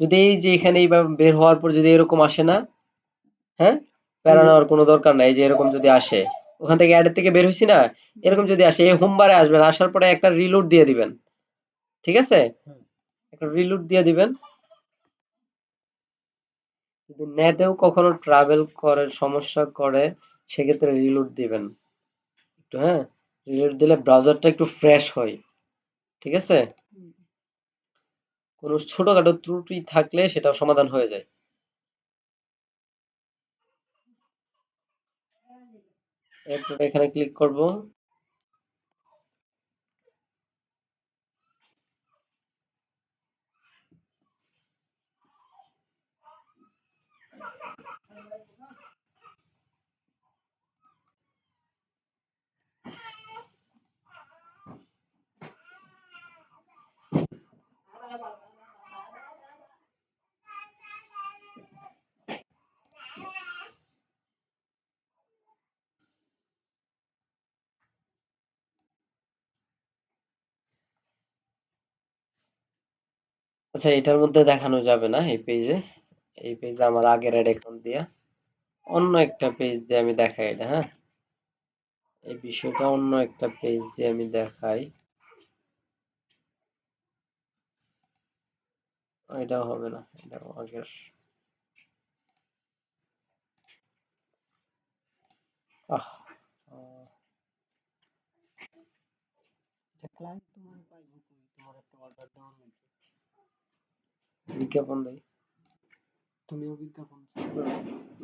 যদি এই যে এখানে এইভাবে বের হওয়ার পর যদি এরকম আসে না, হ্যাঁ, প্যারা নেওয়ার কোনো দরকার নাই। এই যে এরকম যদি আসে, ওখান থেকে অ্যাড থেকে বের হইছি না, এরকম যদি আসে, এই হোম বারে আসবেন, আসার পরে একটা রিলোড দিয়ে দিবেন, ঠিক আছে। হুম। একটা রিলোড দিয়ে দিবেন। যদি নেটেও কখনো ট্রাভেল করে সমস্যা করে, সেক্ষেত্রে রিলোড দিবেন একটু, হ্যাঁ। রিলোড দিলে ব্রাউজারটা একটু ফ্রেশ হয়, ঠিক আছে। হুম, কোনো ছোটখাটো ত্রুটি থাকলে সেটাও সমাধান হয়ে যায়। এরপর এখানে ক্লিক করব। আচ্ছা, এটার মধ্যে দেখানো যাবে না এই পেজে। এই পেজে আমার আগের অ্যাড অ্যাকাউন্ট দিয়া অন্য একটা পেজ দিয়ে আমি দেখাই এটা, হ্যাঁ। এই বিষয়টা অন্য একটা পেজ দিয়ে আমি দেখাই, এটাও হবে না, এটাও আগের। আহ আহ, ক্লায়েন্ট তোমার পাইবো কই? তোমার একটা অর্ডার দেওয়ার মধ্যে বিজ্ঞাপন দেই। তুমিও বিজ্ঞাপন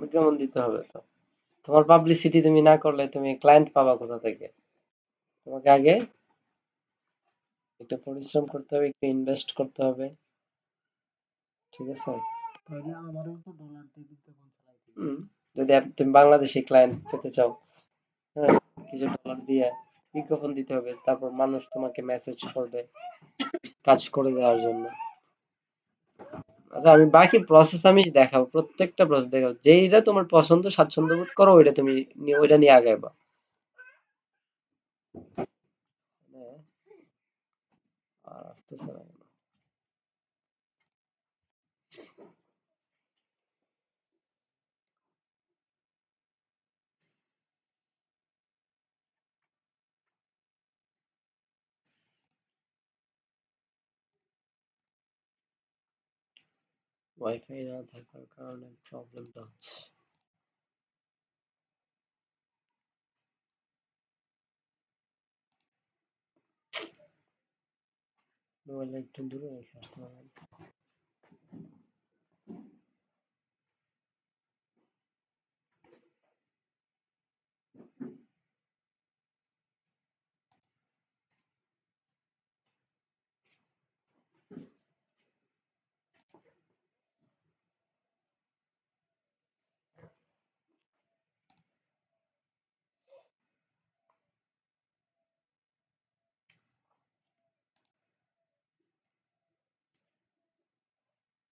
বিজ্ঞাপন দিতে হবে তো। তোমার পাবলিসিটি তুমি না করলে তুমি ক্লায়েন্ট পাবা কোথা থেকে? তোমাকে আগে একটু পরিশ্রম করতে হবে, একটু ইনভেস্ট করতে হবে, ঠিক আছে। তাহলে আমারও তো ডলার দিয়ে বিজ্ঞাপন চালাইতে হবে। হুম, যদি তুমি বাংলাদেশি ক্লায়েন্ট পেতে চাও, হ্যাঁ, কিছু ডলার দিয়ে বিজ্ঞাপন দিতে হবে, তারপর মানুষ তোমাকে মেসেজ করবে কাজ করে দেওয়ার জন্য। আচ্ছা, আমি বাকি প্রসেস আমি দেখাবো, প্রত্যেকটা প্রসেস দেখাবো, যেইটা তোমার পছন্দ স্বাচ্ছন্দ্য বোধ করো ওইটা তুমি ওইটা নিয়ে আগাইবা। হ্যাঁ, আর আসতেছে না কেন? ওয়াইফাই না থাকার কারণে প্রবলেমটা হচ্ছে। মোবাইলটা একটু দূরে রেখে আসতে পারবেন?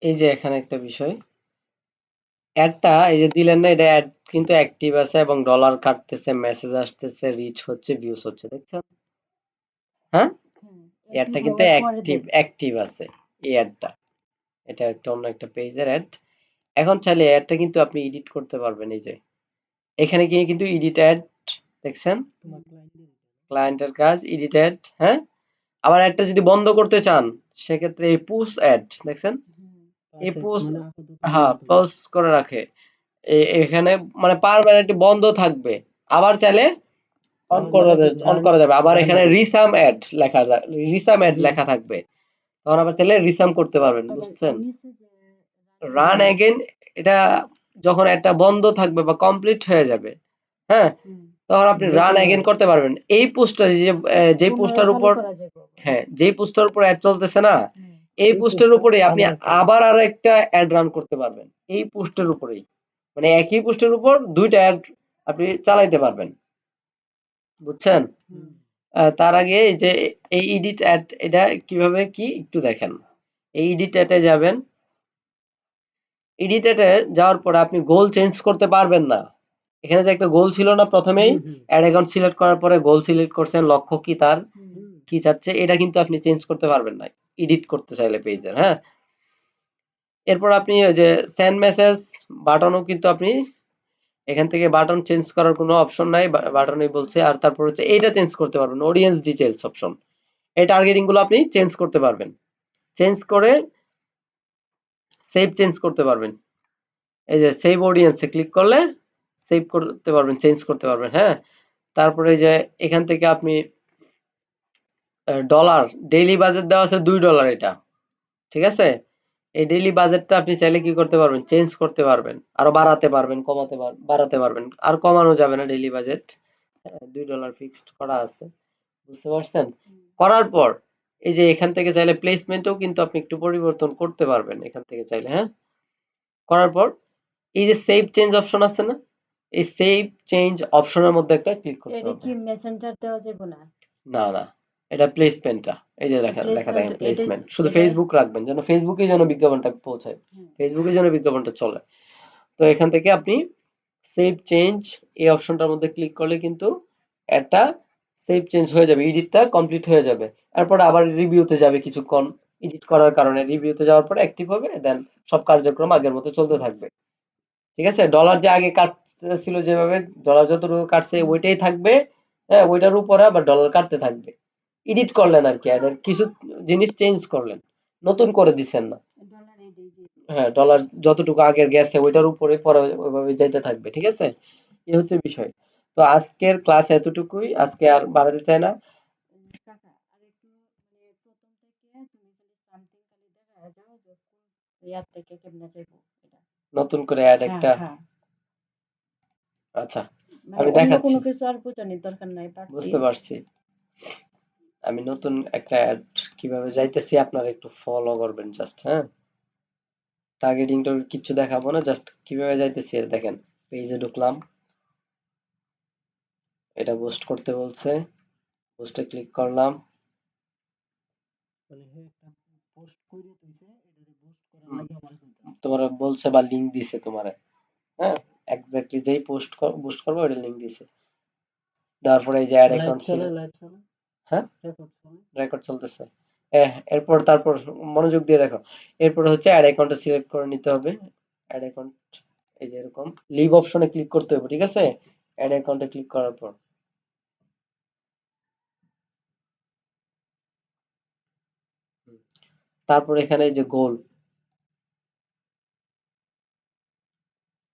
এই যে এখানে একটা বিষয়, অ্যাডটা এই যে দিলেন না, এটা অ্যাড কিন্তু অ্যাক্টিভ আছে এবং ডলার কাটতেছে, মেসেজ আসতেছে, রিচ হচ্ছে, ভিউজ হচ্ছে, দেখছেন? হ্যাঁ, হ্যাঁ, অ্যাক্টিভ অ্যাডটা কিন্তু হওয়ার পরে অ্যাক্টিভ দেখ। অ্যাক্টিভ আছে। এই অ্যাডটা, এটা একটা অন্য একটা পেজের অ্যাড। এখন চাইলে অ্যাডটা কিন্তু আপনি এডিট করতে পারবেন। এই যে এখানে গিয়ে কিন্তু এডিট অ্যাড দেখছেন, তোমার ক্লায়েন্টের ক্লায়েন্টের কাজ এডিট অ্যাড। হ্যাঁ, আবার অ্যাডটা যদি বন্ধ করতে চান সেক্ষেত্রে এই পুশ অ্যাড দেখছেন, হুম, এই পুশ, মানে আপাতত হ্যাঁ বন্ধ করে পজ করে রাখে। এখানে মানে পার্মানেন্টলি বন্ধ থাকবে, আবার চাইলে অন আবার করা লাগাতে অন করা যাবে। আবার রান এখানে অ্যাড রিসাম অ্যাড রিসাম অ্যাড হুম লেখা থাকবে, তখন আবার চাইলে রিসাম করতে পারবেন, আবার বুঝছেন। নিচে যে রান এগেইন, এটা যখন একটা বন্ধ থাকবে বা কমপ্লিট হয়ে যাবে, হ্যাঁ, হুম, তখন আপনি রান নতুন এগেইন করতে পারবেন। এই পোস্টটা যে পুনরায় পোস্টটার চালু উপর, করা যাবে আবার। হ্যাঁ যেই পোস্টের উপর অ্যাড চলতেছে না, হুম, এই এই পোস্টের পোস্টটা উপরে আপনি আবার একটা আবার আর একটা অ্যাড রান করতে পারবেন, এই পোস্টের উপরেই। মানে একই পোস্টের উপর দুইটা অ্যাড আপনি চালাইতে পারবেন, বুঝছেন। হুম, তার আগে এই যে এই এডিট অ্যাড, এটা কিভাবে কি একটু দেখেন। এই এডিট অ্যাডে যাবেন, এডিট অ্যাডে যাওয়ার পরে আপনি গোল চেঞ্জ করতে পারবেন না। এখানে যে একটা গোল ছিল না প্রথমেই, হুম হুম অ্যাড অ্যাকাউন্ট সিলেক্ট করার পরে গোল সিলেক্ট করছেন, লক্ষ্য কি তার, হুম, হুম কি চাচ্ছে, এটা কিন্তু আপনি চেঞ্জ করতে পারবেন না এডিট করতে চাইলে পেজের। হ্যাঁ, এরপর আপনি ওই যে সেন্ড মেসেজ বাটনও কিন্তু আপনি এখান থেকে বাটন চেঞ্জ করার কোনো অপশন নাই, বাটনই বলছে। আর তারপর হচ্ছে এইটা চেঞ্জ করতে পারবেন, অডিয়েন্স ডিটেলস অপশন, এই টার্গেটিং গুলো আপনি চেঞ্জ করতে পারবেন, চেঞ্জ করে সেভ চেঞ্জ করতে পারবেন। এই যে সেভ অডিয়েন্সে ক্লিক করলে সেভ করতে পারবেন, চেঞ্জ করতে পারবেন। হ্যাঁ, তারপরে এই যে এখান থেকে আপনি ডলার ডেইলি বাজেট দেওয়া আছে $2, এটা ঠিক আছে। এই ডেইলি বাজেটটা আপনি চাইলে কি করতে পারবেন, চেঞ্জ করতে পারবেন, আরো বাড়াতে পারবেন, কমাতে বাড়াতে পারবেন। আর কমানো যাবে না ডেইলি বাজেট, $2 ফিক্সড করা আছে, বুঝতে পারছেন। হুম, করার পর এই যে এখান থেকে চাইলে প্লেসমেন্টও কিন্তু আপনি একটু পরিবর্তন করতে পারবেন এখান থেকে চাইলে। হ্যাঁ, করার পর এই যে সেভ চেঞ্জ অপশন আছে না, এই সেভ চেঞ্জ অপশনের মধ্যে একটা ক্লিক করতে এটা হবে। কি মেসেঞ্জার দেওয়া যাবে না? না না, এটা প্লেসমেন্টটা, এই যে লেখা লেখা প্লেসমেন্ট দেখেন এটা প্লেসমেন্ট, শুধু এটা ফেসবুক রাখবেন যেন ফেসবুকেই যেন বিজ্ঞাপনটা পৌঁছায়, হ্যাঁ, ফেসবুকে যেন বিজ্ঞাপনটা চলে। তো এখান থেকে আপনি সেভ চেঞ্জ এই অপশনটার মধ্যে ক্লিক করলে কিন্তু একটা সেভ চেঞ্জ হয়ে যাবে, এডিটটা কমপ্লিট হয়ে যাবে। এরপর আবার রিভিউতে যাবে কিছুক্ষণ, এডিট করার কারণে রিভিউতে যাওয়ার পরে অ্যাক্টিভ হবে, দেন সব কার্যক্রম আগের মতো চলতে থাকবে। ঠিক আছে, ডলার যে আগে কাটছিল যেভাবে, ডলার যতটুকু কাটছে ওইটাই থাকবে। হ্যাঁ, ওইটার উপরে আবার ডলার কাটতে থাকবে, এডিট করলেন আর কি, আর কিছু জিনিস চেঞ্জ করলেন, নতুন করে দিচ্ছেন না। ডলার এটাই যে হ্যাঁ, ডলার যতটুকু আগের গেছে ওইটার উপরে পরে ওইভাবে যাইতে থাকবে, ঠিক আছে। এই হচ্ছে বিষয়। তো আজকের ক্লাস এতটুকুই, আজকে আর বাড়াতে চাই না। কাকা আর একটু মানে প্রথম থেকে তুমি খালি সামথিং খালি দেখা যাও যে কোন ইয়ার থেকে কেমনে যাবো এটা। নতুন করে অ্যাড হ্যাঁ একটা, হ্যাঁ, আচ্ছা মানে আমি অন্য দেখাচ্ছি, কোনো কিছু আর বোঝানোর দরকার নাই, বাট বুঝতে পারছি। আমি নতুন একটা অ্যাড কিভাবে যাইতেছি আপনারা একটু ফলো করবেন জাস্ট। হ্যাঁ, টার্গেটিং টার্গেট কিচ্ছু দেখাবো না, জাস্ট কিভাবে যাইতেছি এটা দেখেন। পেজে ঢুকলাম, এটা বুস্ট করতে বলছে, বুস্টে ক্লিক করলাম। মানে হে একটা পোস্ট করে দিয়েছে, এটারে বুস্ট করার হুম, লাগে আমার কিন্তু তোমার বলছে বা লিংক দিছে তোমার। হ্যাঁ, এক্স্যাক্টলি যেই বুস্ট করবো ওইটা লিংক দিছে, তারপরে এই যে অ্যাড লাইভ অ্যাকাউন্ট ছিল। চলে লাইভ চলে হ্যাঁ, রেকর্ড চলে রেকর্ড চলতেছে। এরপর তারপর মনোযোগ দিয়ে দেখো, এরপর হচ্ছে অ্যাড অ্যাকাউন্টটা সিলেক্ট করে নিতে হবে। অ্যাড অ্যাকাউন্ট, এই যে এরকম লিভ অপশনে ক্লিক করতে হবে, ঠিক আছে। অ্যাড অ্যাকাউন্টে ক্লিক করার পর হুম, তারপর এখানে এই যে গোল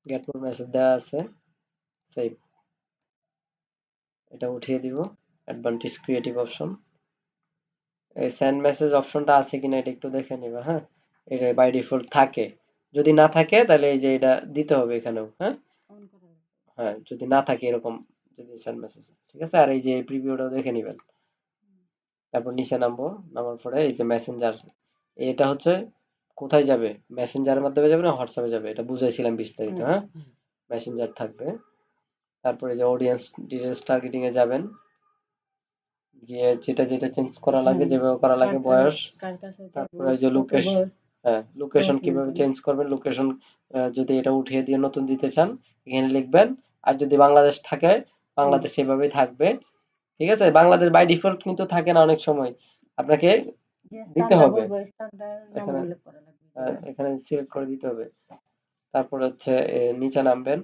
গেট মোর মেসেজ দেওয়া আছে, সেভ, এটা উঠিয়ে দিব। অ্যাডভান্টেজ ক্রিয়েটিভ অপশন, এই সেন্ড মেসেজ অপশনটা আছে কিনা এটা একটু দেখে নিবা। হ্যাঁ, এটা বাই ডিফল্ট থাকে, যদি না থাকে তাহলে এই যে এটা দিতে হবে এখানেও। হ্যাঁ, অন করা লাগবে। হ্যাঁ যদি না থাকে এরকম, যদি সেন্ড মেসেজ, ঠিক আছে। আর এই যে প্রিভিউটাও দেখে নিবেন। তারপর নিচে নামবো, নামার পরে এই যে মেসেঞ্জার, এটা হচ্ছে কোথায় যাবে, মেসেঞ্জারের মাধ্যমে যাবে না হোয়াটসঅ্যাপে যাবে, এটা বুঝাইছিলাম বিস্তারিত। হুম, হ্যাঁ, হুম, মেসেঞ্জার থাকবে। তারপরে যে অডিয়েন্স ডিটেলস টার্গেটিং এ যাবেন, গিয়ে যেটা যেটা চেঞ্জ করা লাগে, হুম, যেভাবে করা লাগে, বয়স, কার কাছে যাবো, তারপরে ওই যে কত লোকেশন, বয়স, হ্যাঁ লোকেশন বয়স কিভাবে মেনটেন। চেঞ্জ করবেন, লোকেশন যদি এটা উঠিয়ে দিয়ে নতুন দিতে চান এখানে লিখবেন। আর যদি বাংলাদেশ থাকে হুম, বাংলাদেশ সেভাবেই থাকবে, ঠিক আছে। বাংলাদেশ বাই ডিফল্ট কিন্তু থাকে না অনেক সময়, আপনাকে যে দিতে স্থানটা হবে। বলবো এই স্থানটার নাম এখানে উল্লেখ করা লাগবে এই জায়গায়। এখানে সিলেক্ট করে দিতে হবে। তারপর হচ্ছে নিচে নামবেন,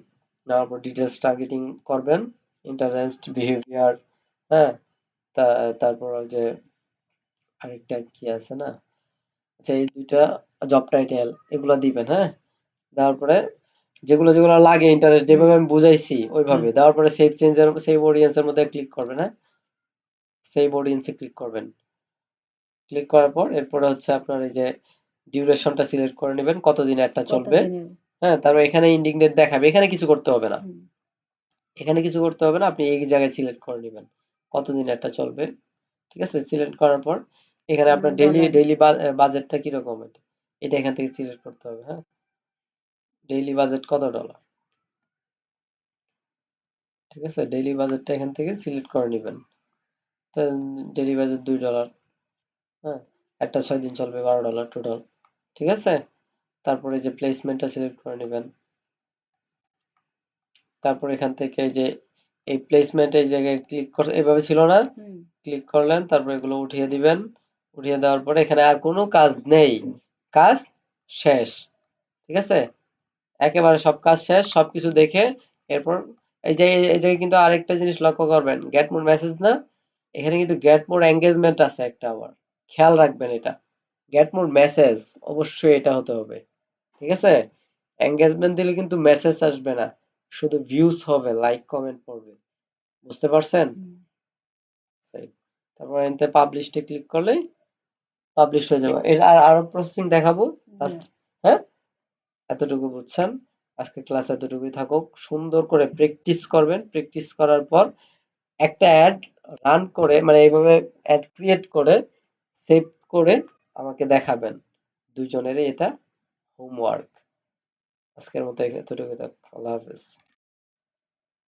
নামার পর ডিটেলস টার্গেটিং করবেন, ইন্টারেস্ট বিহেভিয়ার, হ্যাঁ, তারপর ওই যে আরেকটা কি আছে না, আচ্ছা এই দুইটা জব টাইটেল এগুলো দিবেন, হ্যাঁ। দেওয়ার পরে যেগুলো যেগুলো লাগে ইন্টারেস্ট হুম যেভাবে আমি বুঝাইছি ওইভাবে হুম দেওয়ার পরে সেভ অডিয়েন্সের মধ্যে ক্লিক করবেন, হ্যাঁ, সেভ অডিয়েন্সে ক্লিক করবেন। ক্লিক করার পর এরপরে হচ্ছে আপনার এই যে ডিউরেশনটা সিলেক্ট করে নেবেন, কতদিন একটা চলবে, কতদিনের হ্যাঁ। তারপর এখানে ইন্ডিকেট দেখাবে, এখানে কিছু করতে হবে না, হুম এখানে কিছু করতে হবে না, আপনি এই জায়গায় সিলেক্ট করে নেবেন কতদিন একটা চলবে। ঠিক আছে, সিলেক্ট করার পর এখানে আপনার ডেইলি ডলার ডেইলি বাজেটটা কিরকম, এটা এটা এখান থেকে সিলেক্ট করতে হবে, হ্যাঁ। ডেইলি বাজেট কত ডলার, ঠিক আছে, ডেইলি বাজেটটা এখান থেকে সিলেক্ট করে নেবেন। তো ডেইলি বাজেট $2, হ্যাঁ, একটা 6 দিন চলবে, $12 টোটাল, ঠিক আছে। তারপরে যে প্লেসমেন্টটা সিলেক্ট করে নেবেন। তারপর এখান থেকে এই যে এই প্লেসমেন্ট এই জায়গায় ক্লিক করে, এভাবে ছিল না, হুম ক্লিক করলেন, তারপর এগুলো উঠিয়ে দিবেন। উঠিয়ে দেওয়ার পরে এখানে আর কোনো কাজ নেই, কাজ শেষ, ঠিক আছে। একেবারে সব কাজ শেষ, সবকিছু দেখে এরপর এই জায়গায় কিন্তু আরেকটা জিনিস লক্ষ্য করবেন, গেট মোর মেসেজ না, এখানে কিন্তু গেট মোর এঙ্গেজমেন্ট আছে একটা, আবার খেয়াল রাখবেন এটা, গেট মোর মেসেজ অবশ্যই এটা হতে হবে, ঠিক আছে। এঙ্গেজমেন্ট দিলে কিন্তু মেসেজ আসবে না, শুধু ভিউজ হবে, লাইক কমেন্ট পড়বে, বুঝতে পারছেন? হুম সেই। তারপর এতে পাবলিশে ক্লিক করলেই পাবলিশ হয়ে যাবে। এর আর আরো প্রসেসিং দেখাবো না লাস্ট, হ্যাঁ। এতটুকু বুঝছেন, আজকে ক্লাস এতটুকুই থাকুক, সুন্দর করে প্র্যাকটিস করবেন, প্র্যাকটিস করার পর একটা অ্যাড রান করে, মানে এইভাবে অ্যাড ক্রিয়েট করে সেভ করে আমাকে দেখাবেন, দুজনেরই এটা হোমওয়ার্ক। আজকের মতো এতটুকু থাক, আল্লাহ হাফেজ।